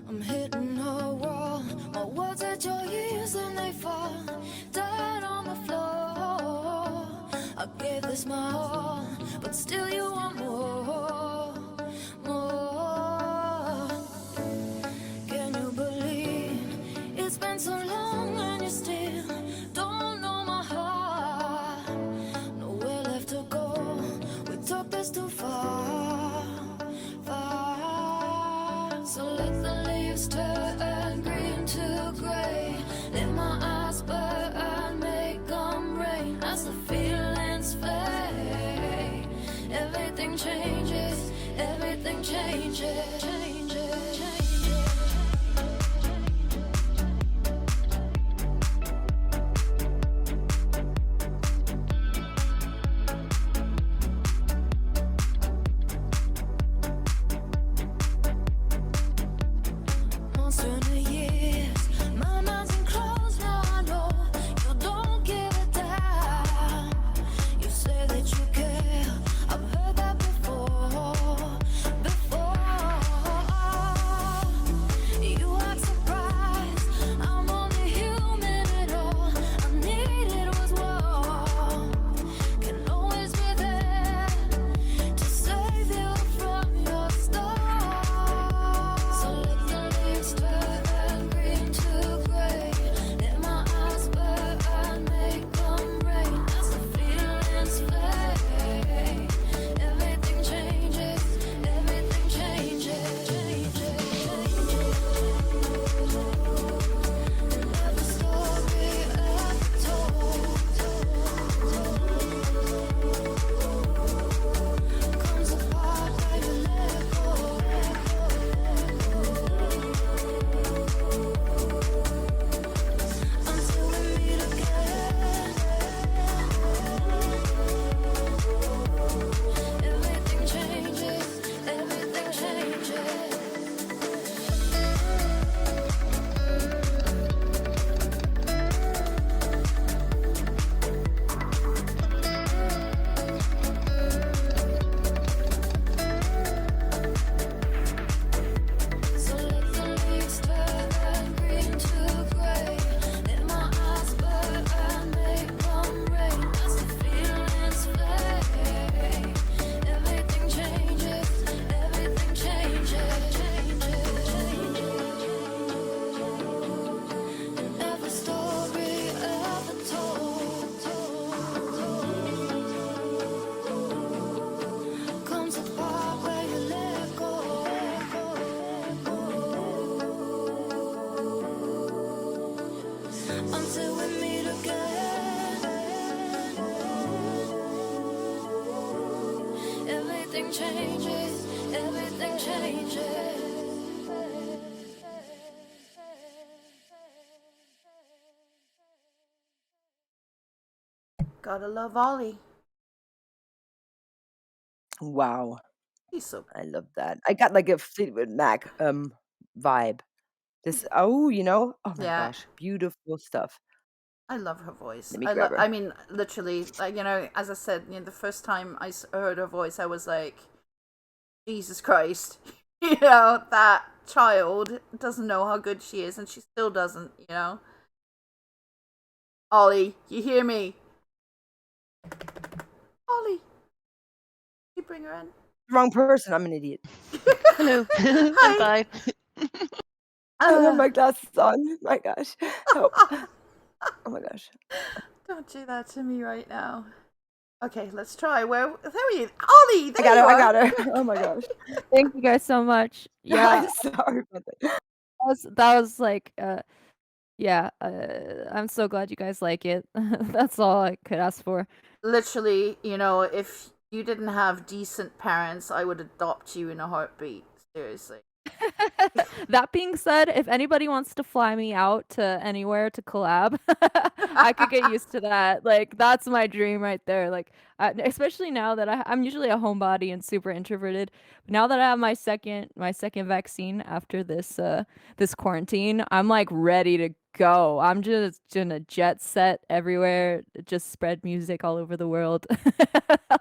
I'm hitting a wall. My words at your ears and they fall down on the floor. I gave this my all, but still too far, far. So let the leaves turn green to gray. Let my eyes burn, make them rain. As the feelings fade, everything changes, everything changes, changes, changes. Months turn to years, my mind's enclosed. Now I know you don't give a damn. You say that you care, I've heard that before, before. You act surprised, I'm only human and all I needed was warmth. Can always be there to save you from your storm. So let the leaves turn green to gray. Let my eyes burn, make them rain. As the feelings fade, everything changes, everything changes, changes, changes. Every story ever told comes apart when you let go. Until we meet again, everything changes, everything changes. So let the leaves turn green to gray. Let my eyes burn, make them rain. As the feelings fade, everything changes, everything changes, changes, changes. Every story ever told comes apart when you let go. Until we meet again, everything changes, everything changes. Gotta love Ollie. Wow, He's so. I love that. I got like a Fleetwood Mac vibe. This oh my Yeah, gosh, beautiful stuff. I love her voice. Let me grab her. I mean, literally, like, as I said, the first time I heard her voice, I was like, Jesus Christ, that child doesn't know how good she is, and she still doesn't. Ollie, you hear me? Ollie, you bring her in. Wrong person. I'm an idiot. Hello. Hi. Bye. I don't have Uh, my glasses on. My gosh. Help. Oh my gosh. Don't do that to me right now. Okay, let's try. There are you, Ollie. There I you are. got her. Oh my gosh. Thank you guys so much. Yeah, I'm sorry about that. that was like yeah, I'm so glad you guys like it. That's all I could ask for. Literally, if you didn't have decent parents, I would adopt you in a heartbeat. Seriously. That being said, if anybody wants to fly me out to anywhere to collab, I could get used to that. Like that's my dream right there. Like especially now that I'm usually a homebody and super introverted. But now that I have my second vaccine after this quarantine, I'm like ready to go. I'm just gonna jet set everywhere, just spread music all over the world.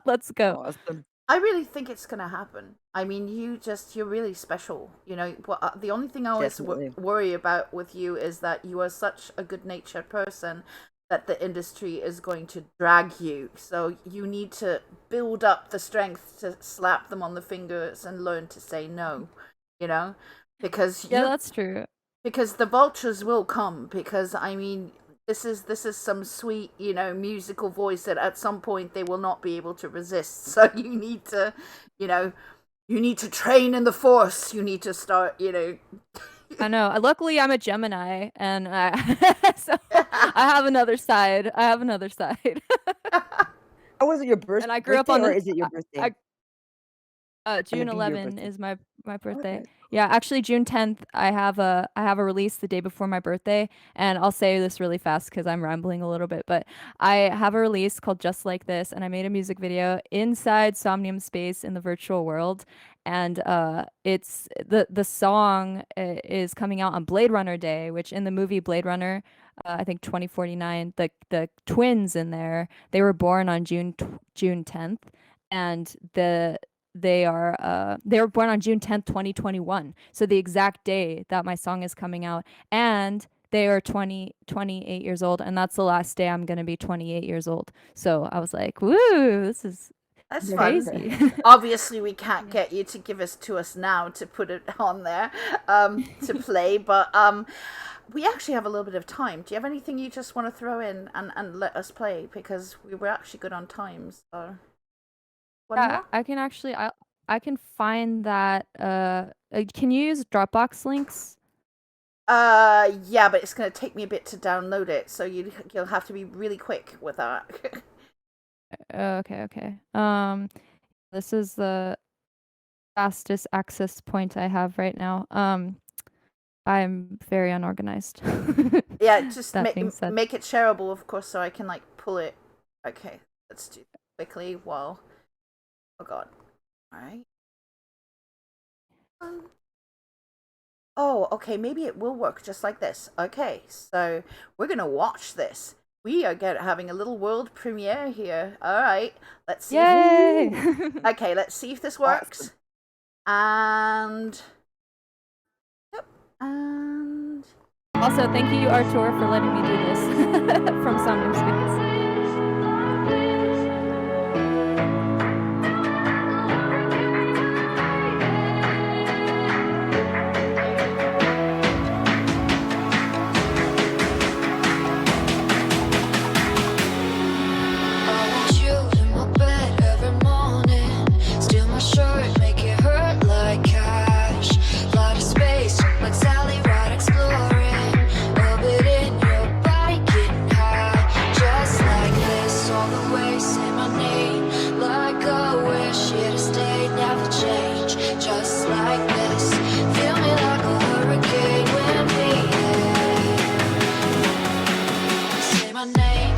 Let's go. Awesome. I really think it's gonna happen. I mean, you're really special. The only thing I always Definitely. worry about with you is that you are such a good-natured person that the industry is going to drag you. So you need to build up the strength to slap them on the fingers and learn to say no. Because Yeah, that's true. because the vultures will come. Because I mean, this is some sweet, musical voice that at some point they will not be able to resist. So you need to, you need to train in the force. You need to start, I know. Luckily, I'm a Gemini, and so I have another side. Oh, was it your And I grew up birthday, on or the is it your birthday? June Gonna be your 11 birthday. is my birthday. Okay. Yeah, actually June 10th I have a release the day before my birthday, and I'll say this really fast cuz I'm rambling a little bit, but I have a release called Just Like This, and I made a music video inside Somnium Space in the virtual world, and it's the song is coming out on Blade Runner Day, which in the movie Blade Runner, I think 2049, the twins in there, they were born on June 10th, and they were born on June 10th, 2021. So the exact day that my song is coming out. And they are 28 years old, and that's the last day I'm gonna be 28 years old. So I was like, woo, this is That's Very fun. crazy. Obviously, we can't get you to give us to us now to put it on there to play, but we actually have a little bit of time. Do you have anything you just want to throw in and let us play? Because we were actually good on time. So one Yeah, more? I can actually I can find that can you use Dropbox links? Yeah, but it's going to take me a bit to download it, so you'll have to be really quick with that. Okay. This is the fastest access point I have right now. I'm very unorganized. Yeah, just That being said. make it shareable, of course, so I can pull it. Okay, let's do that quickly while. Oh God! All right. Oh, okay. Maybe it will work just like this. Okay, so we're gonna watch this. We are having a little world premiere here. All right, let's see. Yay! Okay, let's see if this works. And yep, and Also, thank you, Artur, for letting me do this from Somnium Space. I want you in my bed every morning. Steal my shirt, make it hurt like cash. Fly to space, like Sally Ride exploring. Orbit in your body, getting high. Just like this, all the way, say my name. Like a wish, here to stay, never change. Just like this, feel me like a hurricane when we hit. Say my name.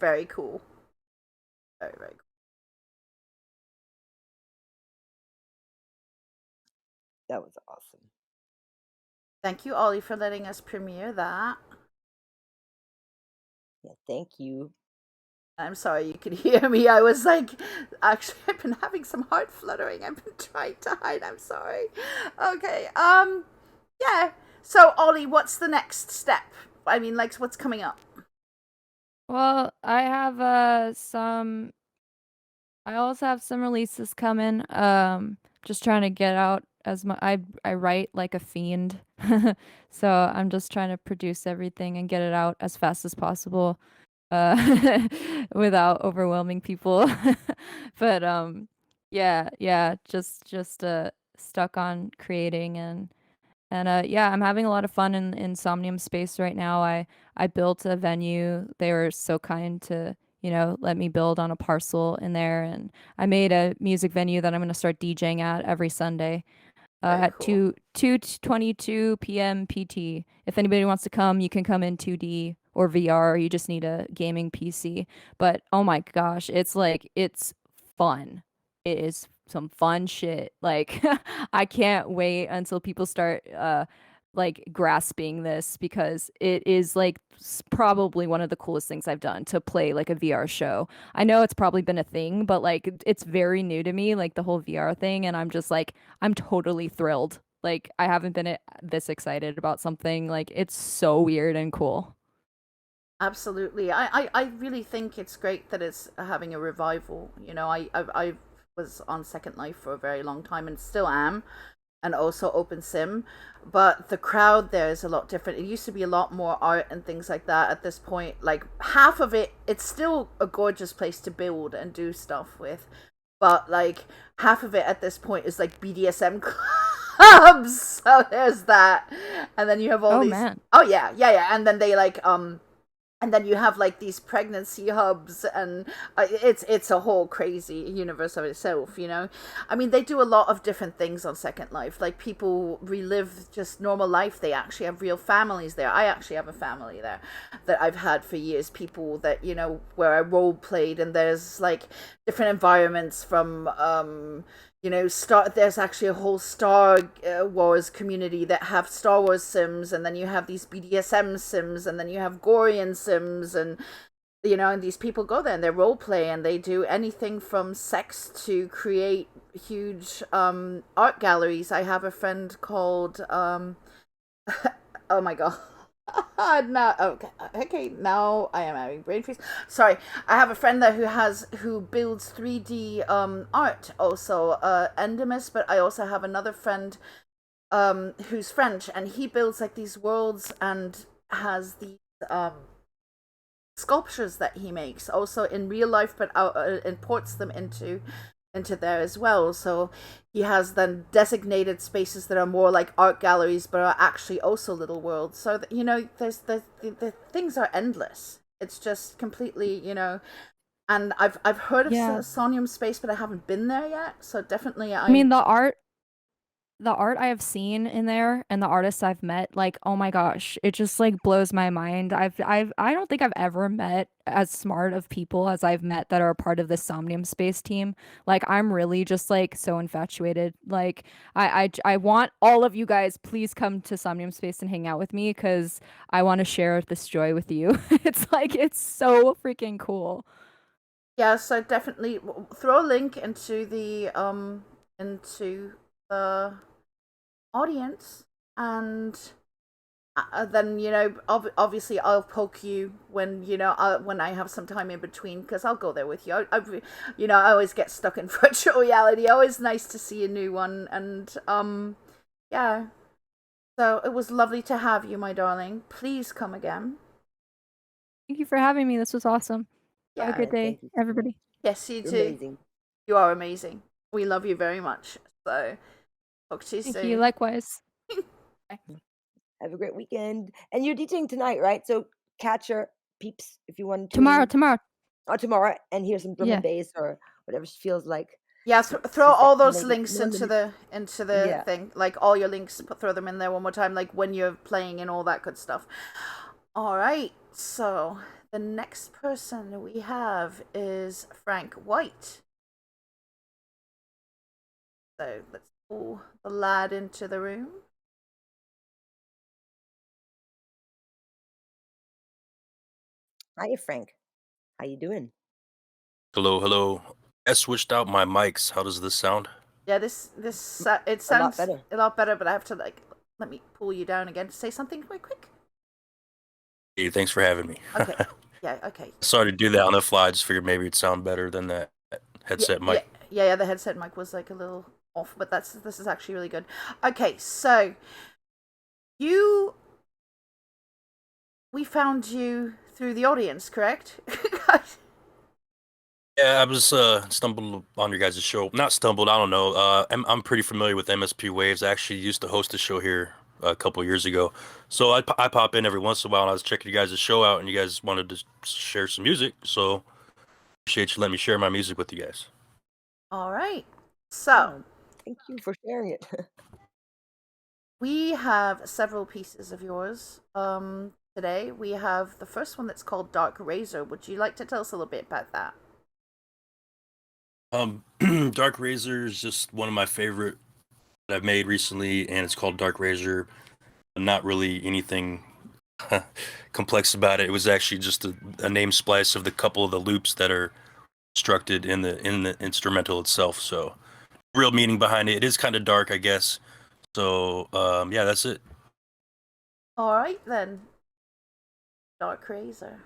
very cool. Very, very cool. That was awesome. Thank you, Oly, for letting us premiere that. Yeah, thank you. I'm sorry you could hear me. I was like, actually, I've been having some heart fluttering. I've been trying to hide. I'm sorry. Okay. Yeah. So, Oly, what's the next step? I mean, like, what's coming up? Well, I have some. I also have some releases coming. Just trying to get out as my. I write like a fiend, so I'm just trying to produce everything and get it out as fast as possible, without overwhelming people. But yeah, just stuck on creating and yeah, I'm having a lot of fun in Somnium Space right now. I built a venue. They were so kind to, let me build on a parcel in there, and I made a music venue that I'm going to start DJing at every Sunday Very at cool. 2:22 p.m. PT. If anybody wants to come, you can come in 2D or VR, or you just need a gaming PC. But oh my gosh, it's fun. It is some fun shit. Like I can't wait until people start like grasping this, because it is like probably one of the coolest things I've done to play like a VR show. I know it's probably been a thing, but like it's very new to me, like the whole VR thing, and I'm just like I'm totally thrilled. Like I haven't been this excited about something. Like it's so weird and cool. Absolutely. I really think it's great that it's having a revival. You know, I was on Second Life for a very long time and still am, and also Open Sim, but the crowd there is a lot different. It used to be a lot more art and things like that. At this point, like half of it, it's still a gorgeous place to build and do stuff with, but like half of it at this point is like BDSM clubs. So there's that, and then you have all Oh these. man. Oh yeah, and then they like and then you have like these pregnancy hubs, and it's a whole crazy universe of itself, you know. I mean, they do a lot of different things on Second Life. Like people relive just normal life. They actually have real families there. I actually have a family there that I've had for years. People that, you know, where I role played, and there's like different environments from you know, there's actually a whole Star Wars community that have Star Wars sims, and then you have these BDSM sims, and then you have Gorian sims, and you know, and these people go there and they role play, and they do anything from sex to create huge art galleries. I have a friend called oh my god. No, okay. Now I am having brain freeze. Sorry, I have a friend there who builds 3D art, also Endemis. But I also have another friend who's French, and he builds like these worlds and has these sculptures that he makes also in real life, but imports them into there as well. So he has then designated spaces that are more like art galleries, but are actually also little worlds. So that, you know, there's the things are endless. It's just completely, you know. And I've heard of Yeah. Sonium Space, but I haven't been there yet. So definitely, I mean, the art I have seen in there and the artists I've met, like, oh my gosh, it just like blows my mind. I don't think I've ever met as smart of people as I've met that are a part of the Somnium Space team. Like, I'm really just like so infatuated. Like, I want all of you guys, please come to Somnium Space and hang out with me, because I want to share this joy with you. It's like it's so freaking cool. Yeah, so definitely throw a link into the audience, and then, you know, obviously I'll poke you when, you know, when I have some time in between, because I'll go there with you. You know, I always get stuck in virtual reality. Always nice to see a new one, and yeah. So it was lovely to have you, my darling. Please come again. Thank you for having me. This was awesome. Have a Yeah. good Yeah, day, thank you so much. everybody. Yes, you You're too. amazing. You are amazing. We love you very much. So talk to you Thank you. soon. Likewise. Bye. Have a great weekend. And you're DJing tonight, right? So catch your peeps if you want to tune Tomorrow, in tomorrow. tomorrow and hear some drum Yeah. and bass or whatever she feels like. Yeah, throw She's got all those no links no into limit. the Yeah. thing, like all your links. Throw them in there one more time, like when you're playing and all that good stuff. All right, so the next person we have is Frank White. So let's pull the lad into the room. Hiya, Frank. How you doing? Hello, hello. I switched out my mics. How does this sound? Yeah, it A lot sounds better. a lot better, but I have to let me pull you down again to say something quite quick. Hey, thanks for having me. Okay. Yeah. Okay. Sorry to do that on the fly. I just figured maybe it'd sound better than that Yeah. headset Yeah. mic. Yeah. The headset mic was like a little off, but this is actually really good. Okay, so we found you through the audience, correct? Yeah, I was stumbled on your guys' show. Not stumbled, I don't know. I'm pretty familiar with MSP Waves. I actually used to host a show here a couple years ago. So I pop in every once in a while, and I was checking you guys' show out, and you guys wanted to share some music. So appreciate you letting me share my music with you guys. All right. So Oh, thank you for sharing it. we have several pieces of yours. Today we have the first one that's called Dark Razor. Would you like to tell us a little bit about that? Dark Razor is just one of my favorite that I've made recently, and it's called Dark Razor. Not really anything complex about it. It was actually just a name splice of the couple of the loops that are constructed in the instrumental itself. So real meaning behind it. It is kind of dark, I guess. So yeah, that's it. All right then. Dark Razor.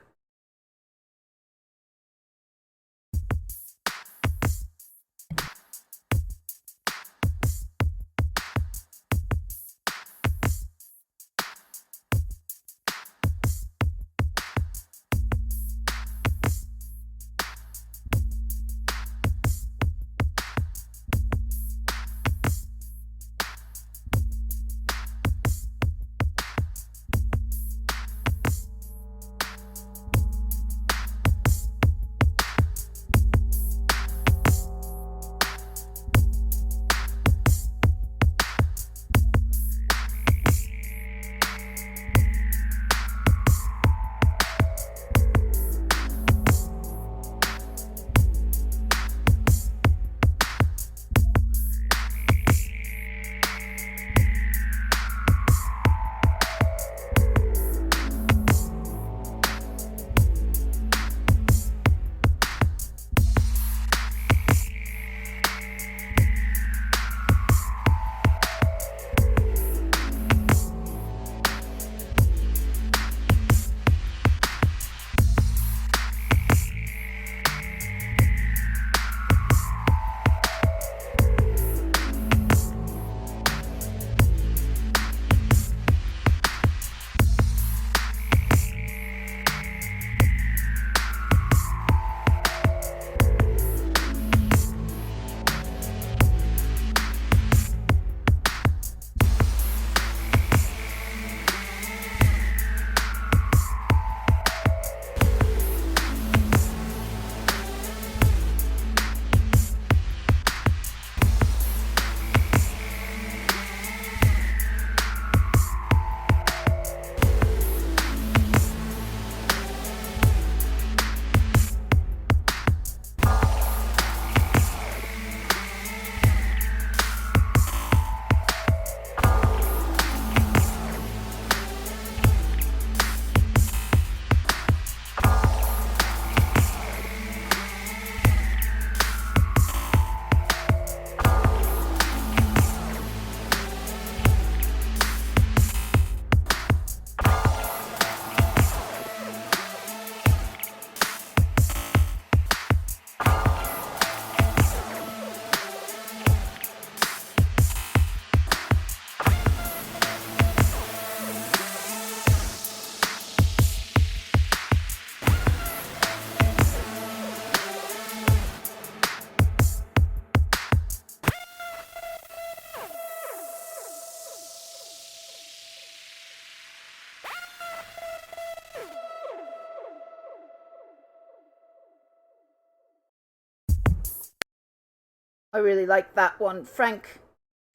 I really like that one. Frank,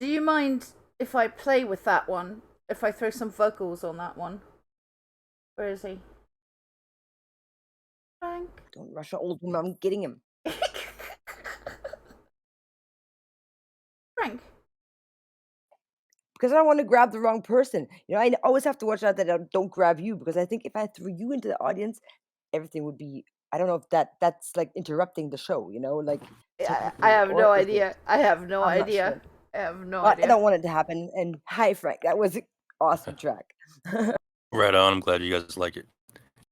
do you mind if I play with that one? If I throw some vocals on that one? Where is he? Frank? Don't rush an old woman. I'm getting him. Frank? Because I don't want to grab the wrong person. You know, I always have to watch out that I don't grab you, because I think if I threw you into the audience, everything would be. I don't know if that's like interrupting the show. You know, like I technically, have or no is it? idea. I have no I'm not idea. sure. I have no But I idea. don't want it to happen. And hi, Frank. That was an awesome track. Right on. I'm glad you guys like it.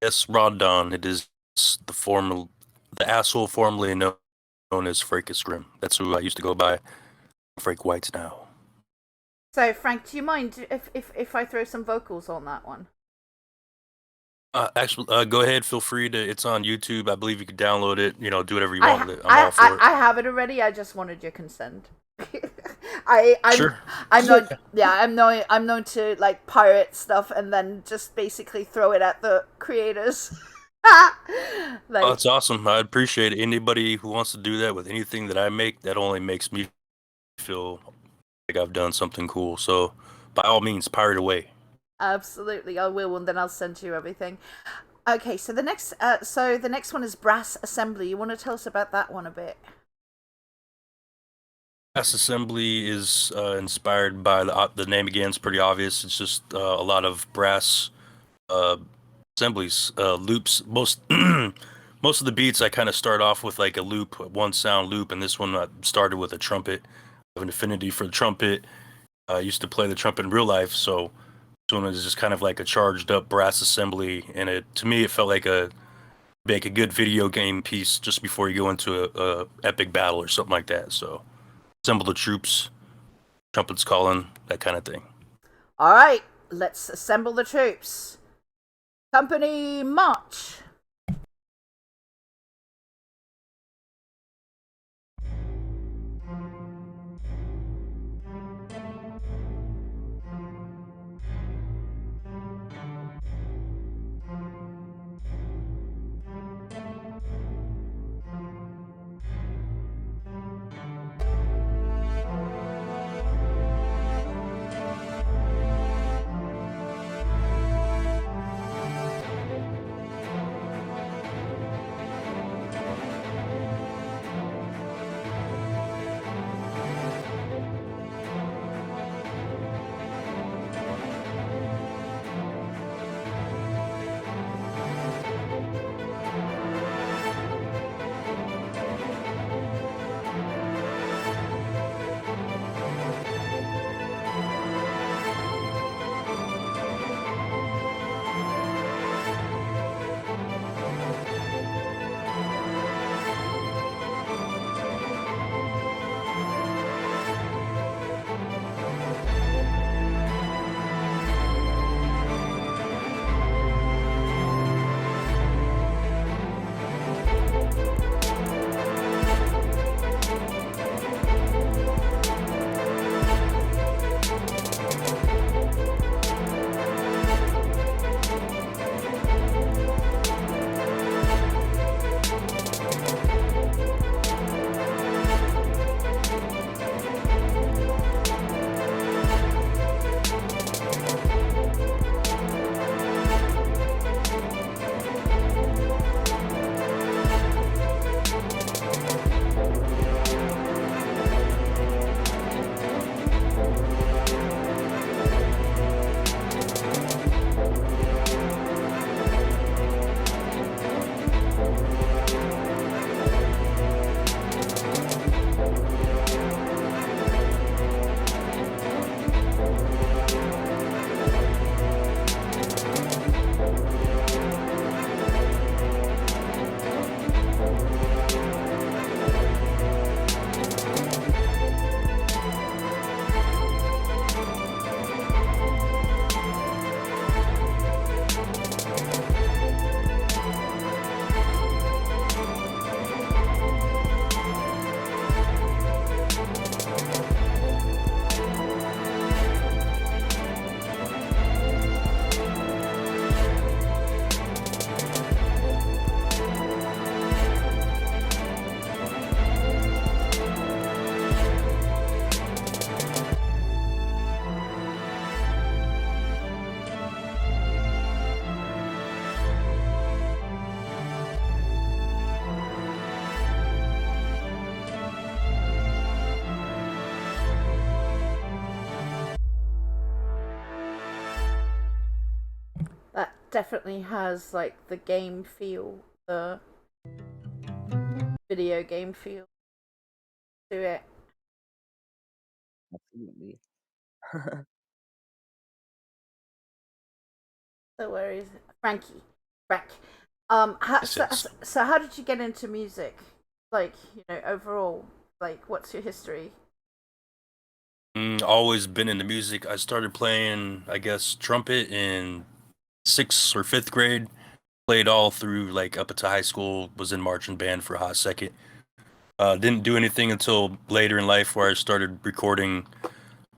Yes, Rod Don. It is the asshole formerly known as Frankus Grimm. That's who I used to go by. Frank White now. So, Frank, do you mind if I throw some vocals on that one? Actually, go ahead. Feel free to. It's on YouTube. I believe you can download it. You know, do whatever you want with it. I'm all for it. I have it already. I just wanted your consent. I'm Sure. I'm not yeah I'm known to like pirate stuff and then just basically throw it at the creators. Like, Oh, that's awesome. I appreciate it. Anybody who wants to do that with anything that I make, that only makes me feel like I've done something cool. So, by all means, pirate away. absolutely, I will, and then I'll send you everything. Okay, so the next one is brass assembly. You want to tell us about that one a bit? Brass assembly is inspired by the name again. It's pretty obvious. It's just a lot of brass uh, assemblies, loops. Most most of the beats I kind of start off with like a loop, one sound loop, and this one I started with a trumpet. I have an affinity for the trumpet. I used to play the trumpet in real life, so this one is just kind of like a charged up brass assembly, and to me it felt like make a good video game piece just before you go into a epic battle or something like that. So assemble the troops, trumpets calling, that kind of thing. All right, let's assemble the troops. Company march. definitely has like the game feel, the video game feel to it. Absolutely. So where is Frankie? Frank. Yes, yes. So how did you get into music? Like, overall, like, what's your history? Always been into music. I started playing, I guess, trumpet in 6th or 5th grade. Played all through like up into high school. Was in marching band for a hot second. Didn't do anything until later in life where I started recording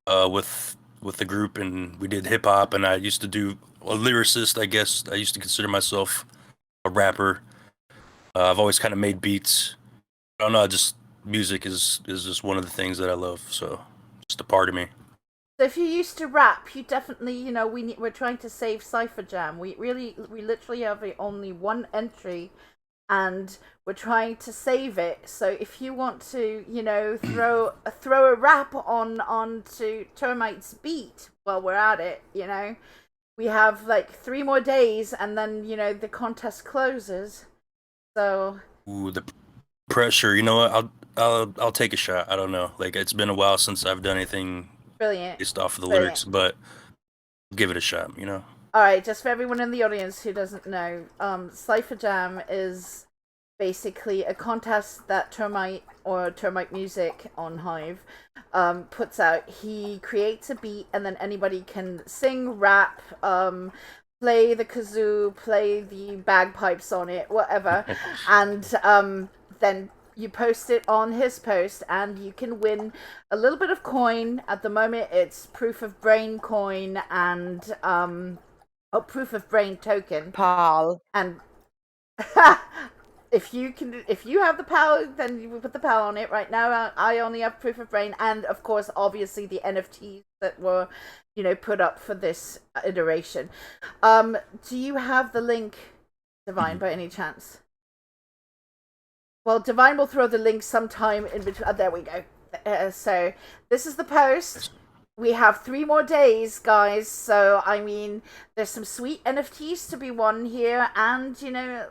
with the group, and we did hip hop. And I used to do a lyricist. I guess I used to consider myself a rapper. I've always kind of made beats. I don't know. Just music is just one of the things that I love. So just a part of me. So if you used to rap, you definitely, we're trying to save Cypher Jam. We literally have only one entry, and we're trying to save it. So if you want to, throw a rap onto Termite's beat while we're at it, we have like 3 more days, and then the contest closes. So Ooh, the pressure. You know what? I'll take a shot. I don't know. Like it's been a while since I've done anything brilliant. based off of the Brilliant. lyrics, but give it a shot. All right, just for everyone in the audience who doesn't know, Cypher Jam is basically a contest that Termite or Termite Music on Hive puts out. He creates a beat, and then anybody can sing, rap, play the kazoo, play the bagpipes on it, whatever, and then you post it on his post, and you can win a little bit of coin. At the moment, it's Proof of Brain coin and Proof of Brain token. Pal. And if you have the power, then you put the power on it. Right now, I only have Proof of Brain, and of course, obviously, the NFTs that were, put up for this iteration. Do you have the link, Divine, by any chance? Well, Divine will throw the link sometime in between. There we go. So this is the post. We have 3 more days, guys. So, I mean, there's some sweet NFTs to be won here, and,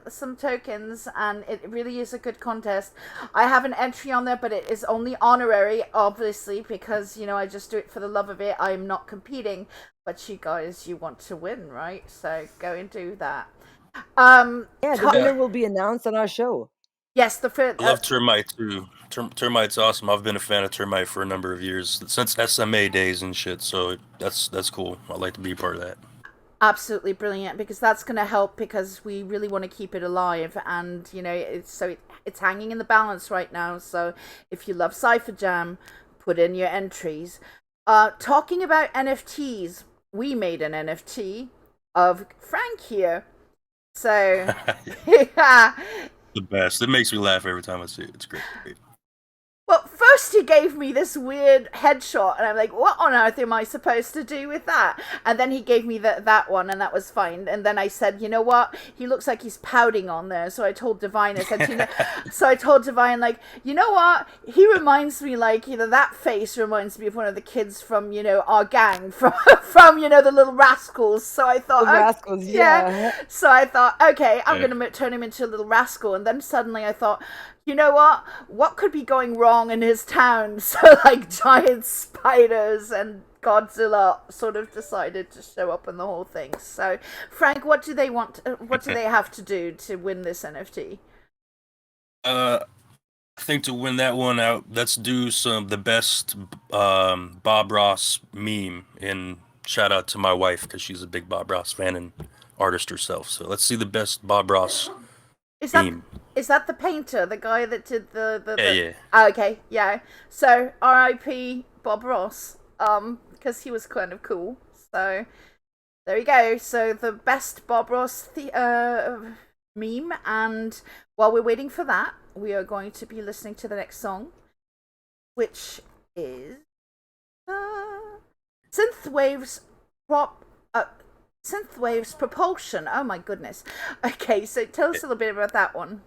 some tokens, and it really is a good contest. I have an entry on there, but it is only honorary, obviously, because, I just do it for the love of it. I am not competing, but you guys, you want to win, right? So, go and do that. Yeah, the winner will be announced on our show. Yes, the first. I love Termite too. Termite's awesome. I've been a fan of Termite for a number of years, since SMA days and shit. So that's cool. I'd like to be part of that. Absolutely brilliant, because that's going to help, because we really want to keep it alive, and it's hanging in the balance right now. So if you love Cypher Jam, put in your entries. Talking about NFTs, we made an NFT of Frank here. So yeah. The best. It makes me laugh every time I see it. It's great. Well, first he gave me this weird headshot, and I'm like, what on earth am I supposed to do with that? And then he gave me that one, and that was fine. And then I said, you know what? He looks like he's pouting on there. So I told Divine, so I told Divine, like, you know what? He reminds me, like, that face reminds me of one of the kids from, our gang, from the Little Rascals. So I thought, The Rascals, yeah. So I thought, okay, I'm going to turn him into a little rascal. And then suddenly I thought, you know what? What could be going wrong in his town? So, like, giant spiders and Godzilla sort of decided to show up in the whole thing. So, Frank, what do they want? What do they have to do to win this NFT? I think to win that one out, let's do the best Bob Ross meme. And shout out to my wife, because she's a big Bob Ross fan and artist herself. So let's see the best Bob Ross meme. Is that the painter, the guy that did the Yeah. Oh, okay, yeah. So R.I.P. Bob Ross, because he was kind of cool. So there you go. So the best Bob Ross meme, and while we're waiting for that, we are going to be listening to the next song, which is Synthwave's Synthwave's Propulsion. Oh my goodness. Okay, so tell us a little bit about that one.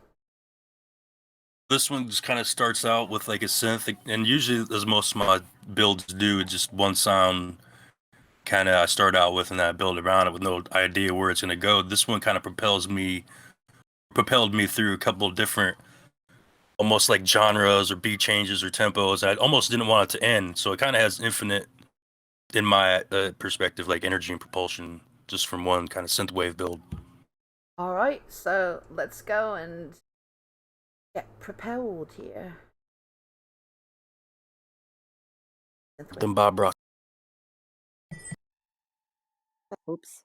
This one just kind of starts out with like a synth, and usually, as most of my builds do, it's just one sound kind of I start out with and I build around it with no idea where it's going to go. This one kind of propelled me through a couple of different almost like genres or beat changes or tempos. I almost didn't want it to end, so it kind of has infinite in my perspective, like energy and propulsion, just from one kind of synthwave build. All right, so let's go and get propelled here. Then Bob Rock. Oops.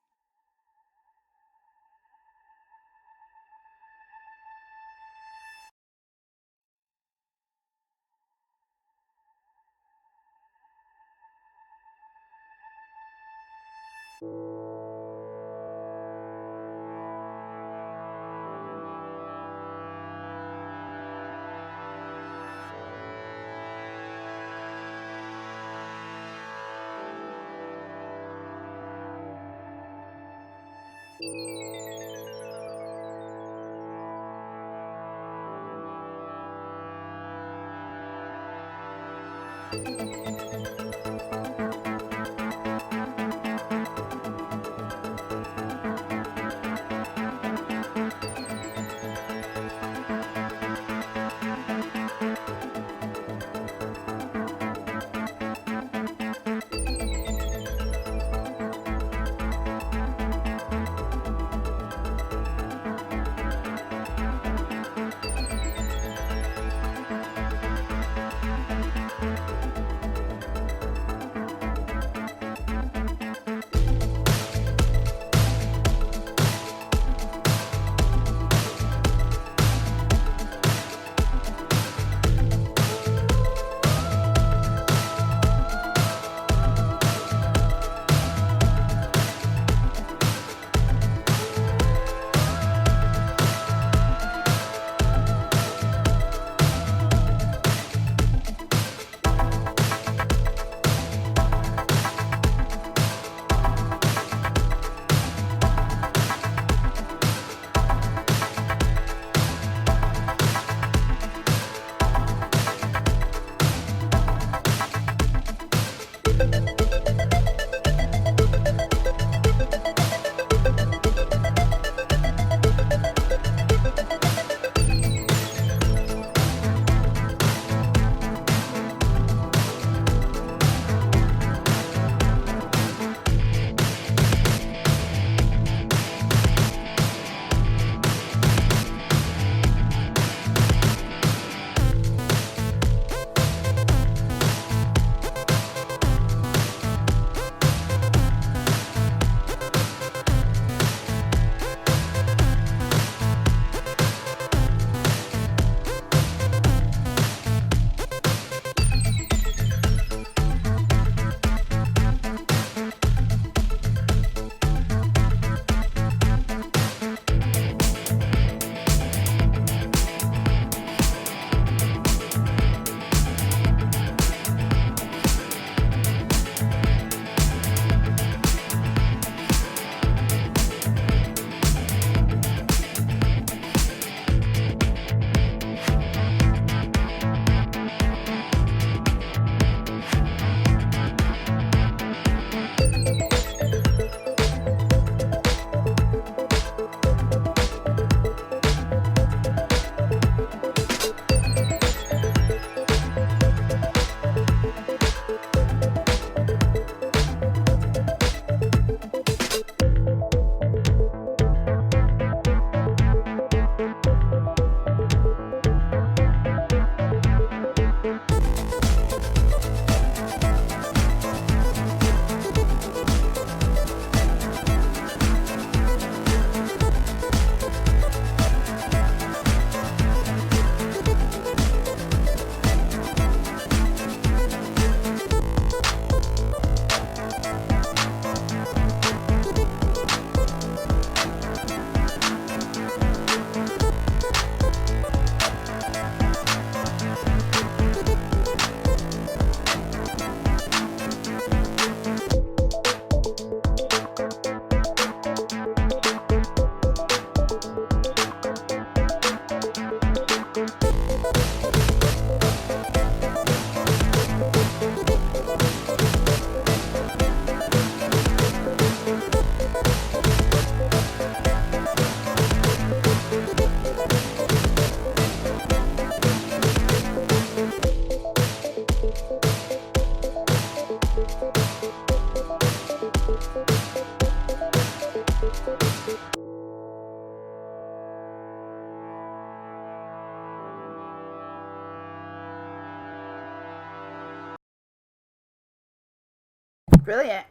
brilliant.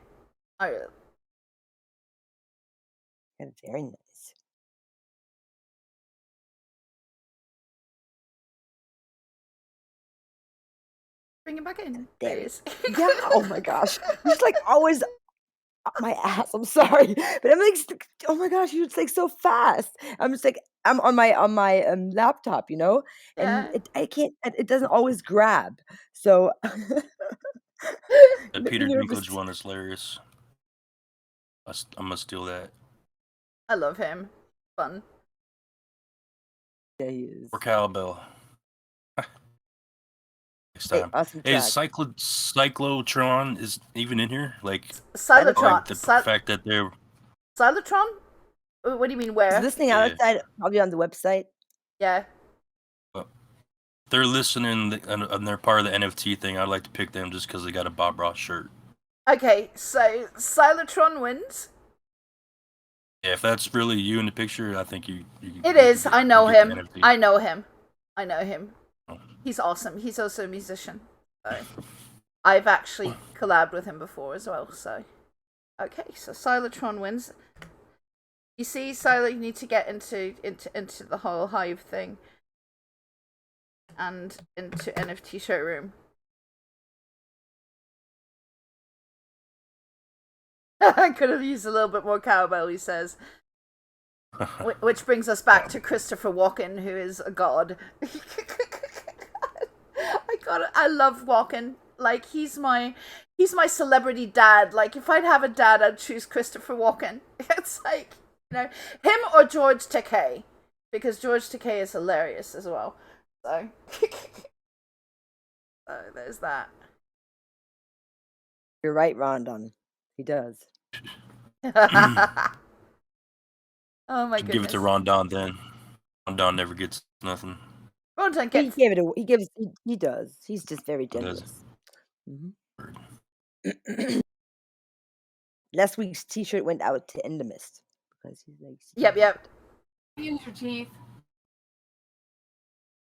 Oh, And very nice. bring him back in. There There we he is. Yeah. Oh my gosh. You're just like always up my ass. I'm sorry, but I'm like, oh my gosh, you're just like so fast. I'm just like I'm on my laptop, and Yeah. I can't. It doesn't always grab. So That it makes Peter me Dinklage nervous. one is hilarious. I'm gonna steal that. I love him. Fun. Yeah, he is. Or cowbell. Next Hey, time. awesome Hey, is track. Cyclotron is even in here? Like, I Cybertron. like the fact that they're Cybertron? What do you mean, Is where? listening yeah, outside probably on the website? Yeah. well, they're listening and they're part of the NFT thing. I'd like to pick them just because they got a Bob Ross shirt. Okay, so Cybertron wins. Yeah, if that's really you in the picture, I think you It you is. could I you know get the him. NFT. I know him. I know him. Oh. He's awesome. He's also a musician. So I've actually collabed with him before as well. So okay, so Cybertron wins. You see, Siler, you need to get into the whole Hive thing and into NFT showroom. I could have used a little bit more cowbell, he says. Which brings us back to Christopher Walken, who is a god. I love Walken. Like he's my celebrity dad. Like if I'd have a dad, I'd choose Christopher Walken. It's like him or George Takei, because George Takei is hilarious as well. So, so there's that. You're right, Rondon. He does. Oh my Should give it goodness. to Rondon then. Rondon never gets nothing. Rondon He gets. gave it. He gives. He does. He's just very He does. generous. Last week's T-shirt went out to Endemist because he's like. Yep. Use your teeth.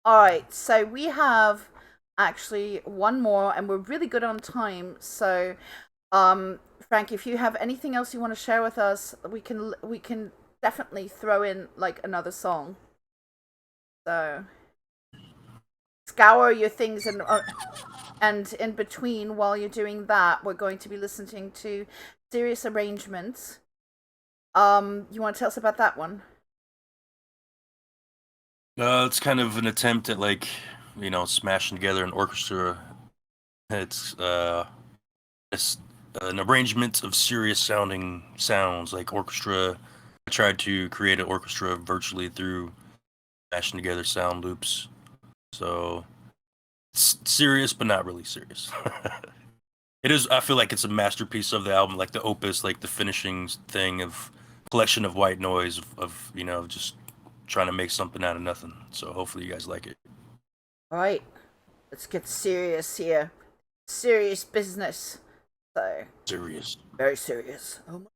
All right, so we have actually one more, and we're really good on time. So, Frank, if you have anything else you want to share with us, we can definitely throw in like another song. So, scour your things and in between while you're doing that, we're going to be listening to Serious Arrangements. You want to tell us about that one? It's kind of an attempt at smashing together an orchestra. It's an arrangement of serious sounding sounds like orchestra. I tried to create an orchestra virtually through smashing together sound loops. So it's serious, but not really serious. It is. I feel like it's a masterpiece of the album, like the opus, like the finishing thing of collection of white noise of just trying to make something out of nothing. So hopefully you guys like it. All right, let's get serious here. Serious business. So Serious. very serious. Oh my.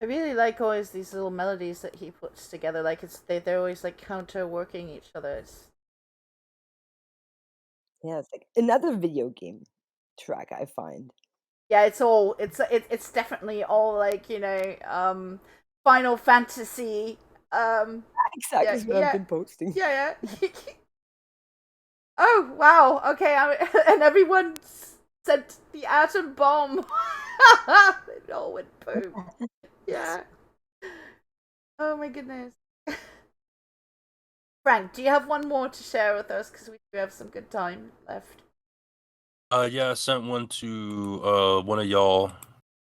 really like always these little melodies that he puts together. Like they're always like counter working each other. Yeah, it's like another video game track I find. Yeah, it's definitely all like Final Fantasy. Exactly, Yeah, is what I've yeah, been posting. yeah. Oh wow. Okay, and everyone sent the atom bomb. It all went boom. Yeah. Oh my goodness. Frank, do you have one more to share with us? Because we do have some good time left. Yeah, I sent one to one of y'all,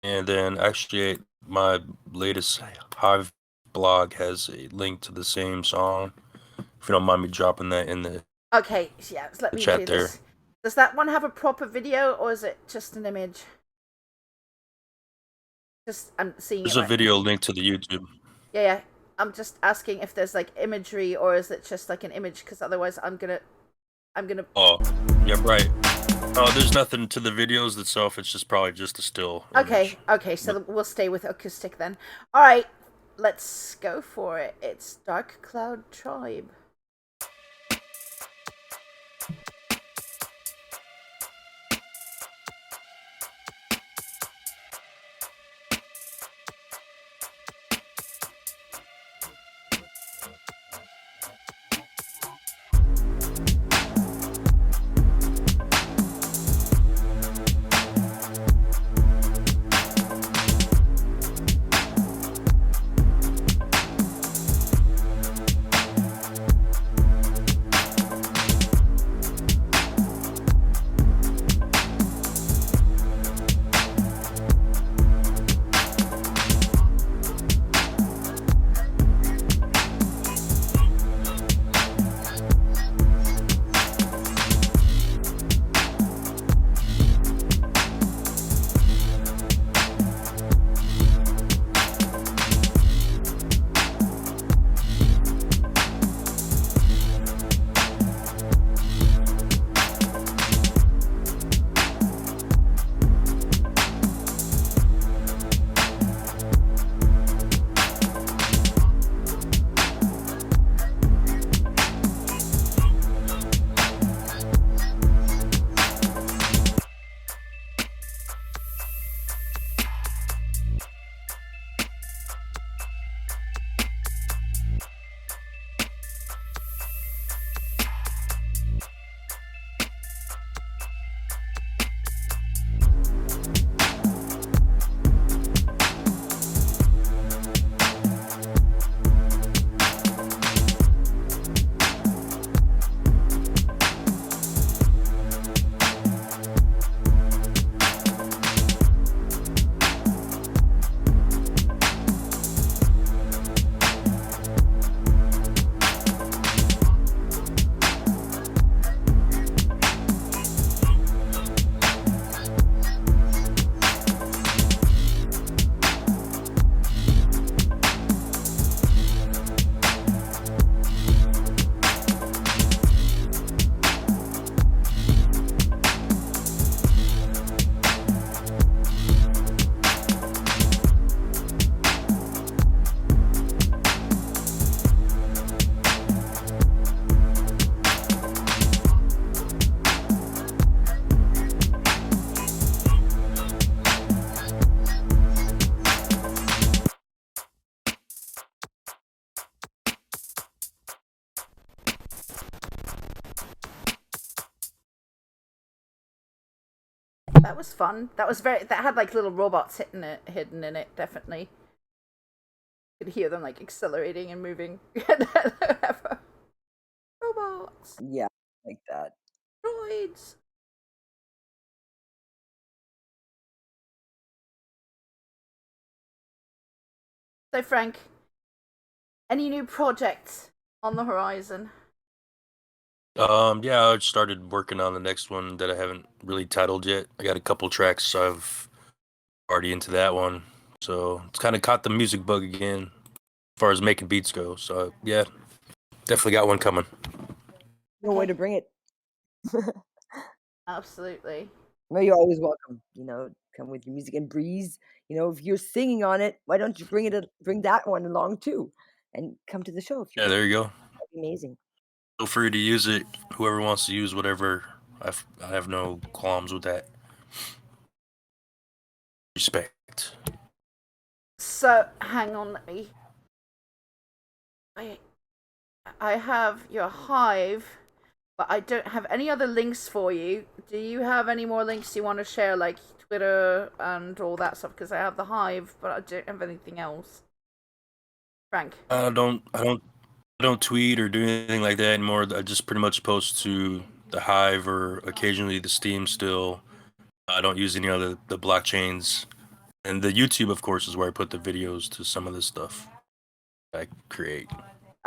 and then actually my latest Hive blog has a link to the same song. If you don't mind me dropping that in the Okay, yeah, let me chat do there. this. Does that one have a proper video or is it just an image? Just I'm seeing There's it a right. video link to the YouTube. Yeah. I'm just asking if there's like imagery or is it just like an image? Because otherwise, I'm gonna. Oh, yeah, right. Oh, there's nothing to the videos itself. It's just probably just a still image. Okay. So we'll stay with acoustic then. All right, let's go for it. It's Dark Cloud Tribe. That was fun. That was very. That had like little robots hidden in it. Definitely, you could hear them like accelerating and moving. Robots, Yeah, like that. droids. So Frank, any new projects on the horizon? Yeah, I started working on the next one that I haven't really titled yet. I got a couple tracks I've already into that one, so it's kind of caught the music bug again as far as making beats go. So yeah, definitely got one coming. No way Okay. to bring it. Absolutely. No, you're always welcome. Come with your music and breeze. If you're singing on it, why don't you bring that one along too, and come to the show if you Yeah, want. there you go. That'd be amazing. Feel free to use it. Whoever wants to use whatever, I have no qualms with that. Respect. So hang on, let me. I have your Hive, but I don't have any other links for you. Do you have any more links you want to share, like Twitter and all that stuff? Because I have the Hive, but I don't have anything else. Frank. I don't tweet or do anything like that anymore. I just pretty much post to the Hive or occasionally the Steam still. I don't use any other the blockchains. And the YouTube, of course, is where I put the videos to some of the stuff I create.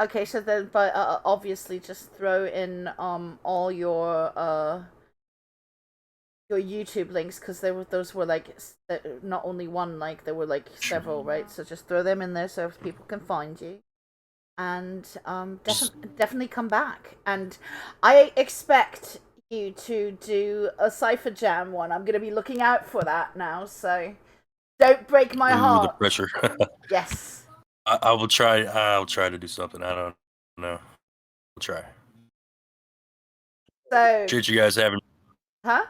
Okay, so then, but obviously, just throw in all your YouTube links, because those were like not only one, like there were like several, right? So just throw them in there so people can find you, and definitely come back. And I expect you to do a Cypher Jam one. I'm gonna be looking out for that now. So don't break my Ooh, the heart. pressure. Yes. I will try. I'll try to do something. I don't know. I'll try. So. Appreciate you guys having. Huh?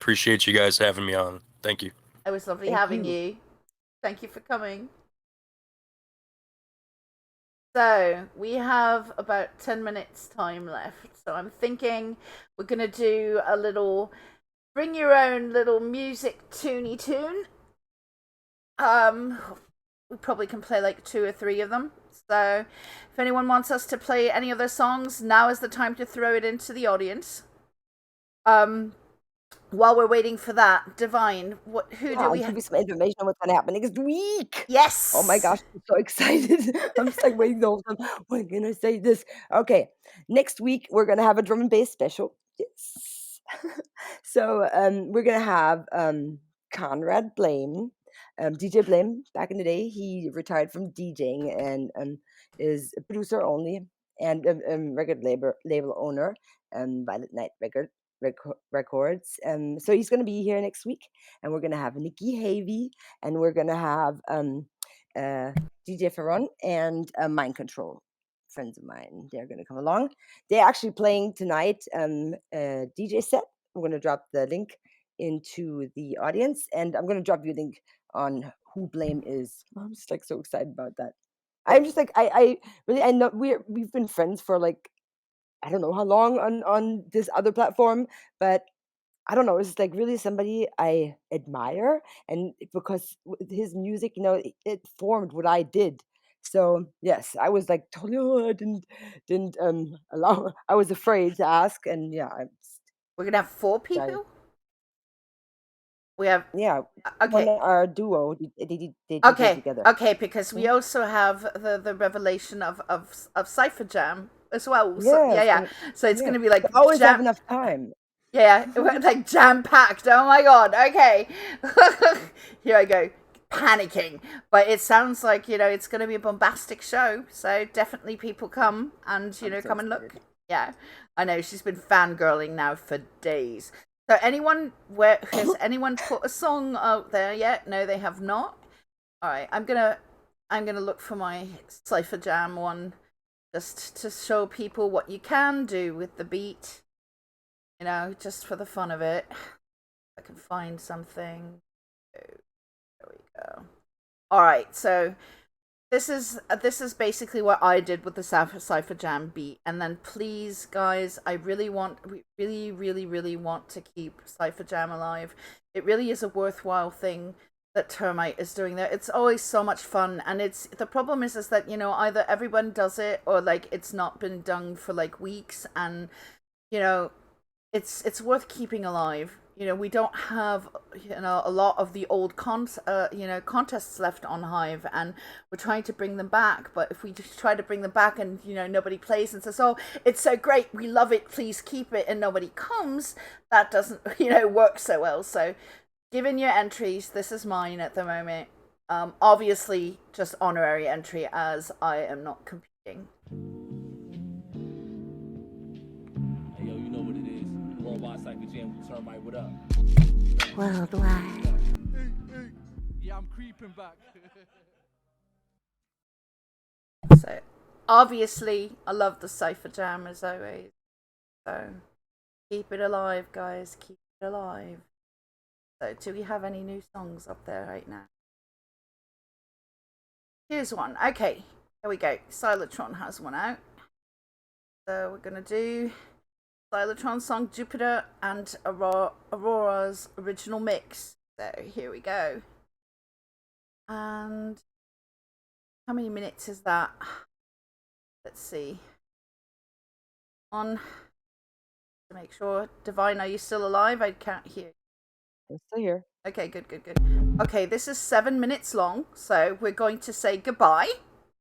Appreciate you guys having me on. Thank you. It was lovely Thank having you. you. Thank you for coming. So we have about 10 minutes time left. So I'm thinking we're gonna do a little bring your own little music toony tune. We probably can play like 2 or 3 of them. So if anyone wants us to play any other songs, now is the time to throw it into the audience. While we're waiting for that, Divine, who do I'll we give have? you some information on what's gonna happen next week. Yes. Oh my gosh, I'm so excited. I'm just like waiting the whole time. When can I say this? Okay, next week we're gonna have a drum and bass special. Yes. So we're gonna have Conrad Blame, DJ Blame. Back in the day, he retired from DJing and is a producer only and record label owner, Violet Night Records. So he's gonna be here next week, and we're gonna have Nikki Havey, and we're gonna have DJ Ferron and Mind Control, friends of mine. They're gonna come along. They're actually playing tonight DJ set. I'm gonna drop the link into the audience, and I'm gonna drop you a link on who Blame is. I'm just like so excited about that. I'm just like I really I know we've been friends for like I don't know how long on this other platform, but I don't know, it's like really somebody I admire, and because with his music, it formed what I did. So yes, I was like totally, oh, I didn't allow. I was afraid to ask, and yeah, We're gonna have 4 people. We have yeah. okay. One our duo, they DJ Okay, together. okay, because we also have the revelation of Cypher Jam as well. So, Yes, yeah. So it's yeah. gonna be like I always have jam. enough time. Yeah, like jam packed. Oh my god. Okay, here I go, panicking. But it sounds like it's gonna be a bombastic show. So definitely people come and I'm so come and look. excited. Yeah, I know she's been fangirling now for days. So has anyone put a song out there yet? No, they have not. All right, I'm gonna look for my Cypher Jam one, just to show people what you can do with the beat. Just for the fun of it. I can find something. There we go. All right, so this is basically what I did with the Cypher Jam beat, and then please, guys, we really, really want to keep Cypher Jam alive. It really is a worthwhile thing that Termite is doing there. It's always so much fun, and the problem is that either everyone does it or like it's not been done for like weeks, and it's worth keeping alive. We don't have a lot of the old contests left on Hive, and we're trying to bring them back. But if we just try to bring them back and nobody plays and says, "Oh, it's so great, we love it, please keep it," and nobody comes, that doesn't work so well. So given your entries, this is mine at the moment. Obviously just honorary entry, as I am not competing. Hey, yo, you know what it is. Worldwide Cypher Jam. Termite, what up? Worldwide. Yeah, I'm creeping back. So, obviously, I love the Cypher Jam as always. So, keep it alive, guys. Keep it alive. So, do we have any new songs up there right now? Here's one. Okay, here we go. Silotron has one out. So, we're going to do Silotron song Jupiter and Aurora's original mix. So, here we go. And how many minutes is that? Let's see. On to make sure. Divine, are you still alive? I can't hear. I'm still here. Okay, good. Okay, this is 7 minutes long, so we're going to say goodbye,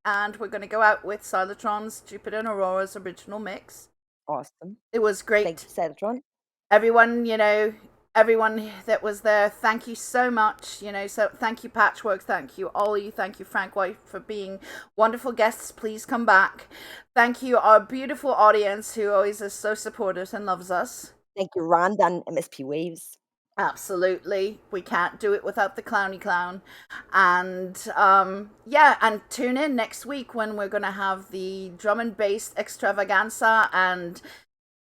and we're going to go out with Silotron's Jupiter and Aurora's original mix. Awesome. It was great. Thanks, Cybertron. Everyone, everyone that was there, thank you so much. So thank you, Patchwork, thank you, Oly, thank you, Frank White, for being wonderful guests. Please come back. Thank you, our beautiful audience who always is so supportive and loves us. Thank you, Rhonda and MSP Waves. Absolutely. We can't do it without the Clowny Clown. And and tune in next week when we're going to have the drum and bass extravaganza, and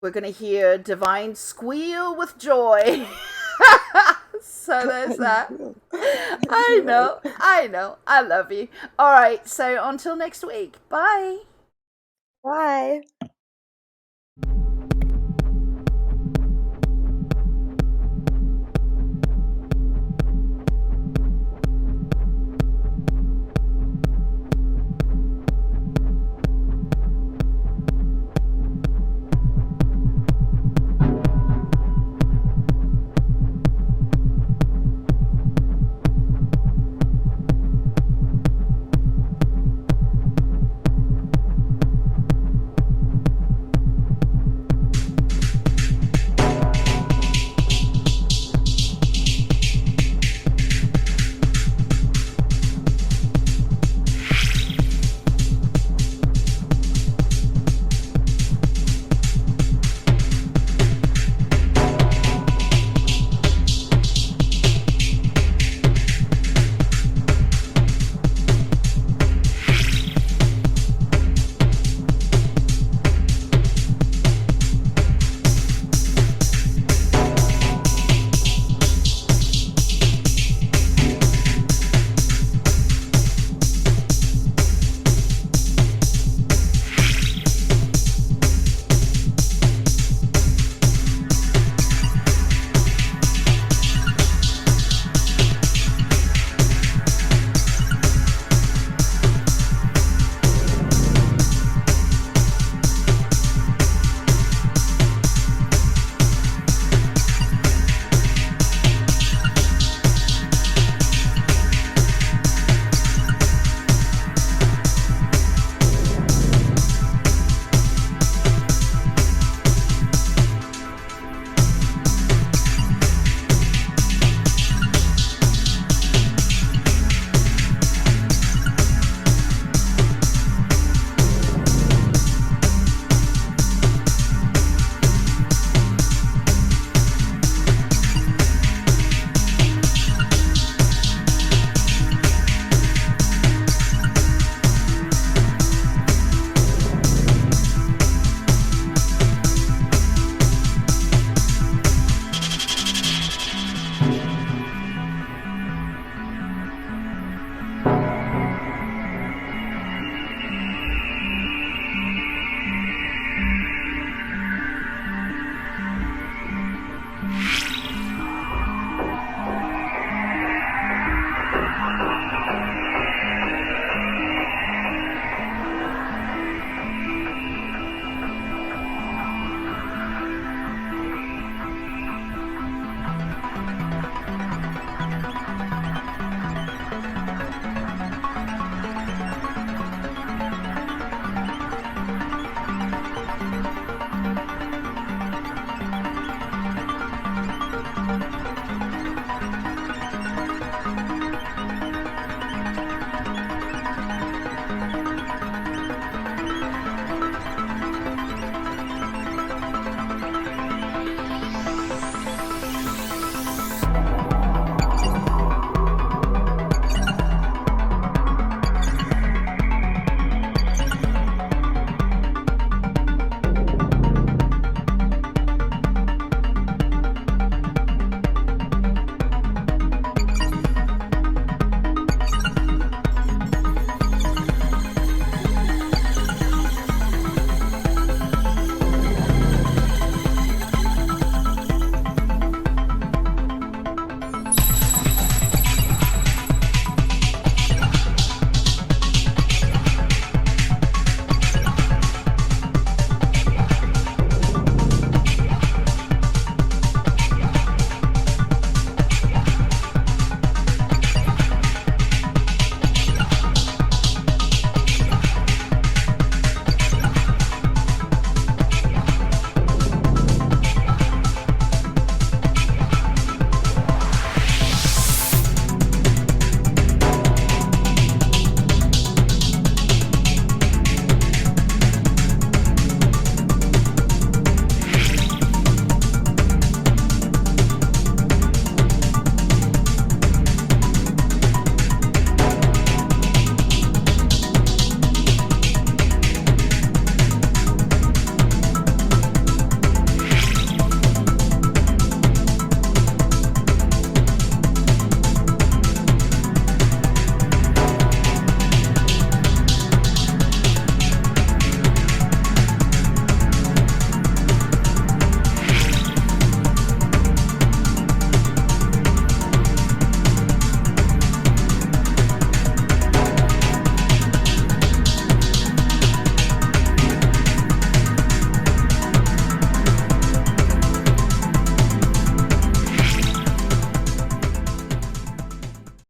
we're going to hear Divine squeal with joy. So there's that. I know. I love you. All right. So until next week. Bye. Bye.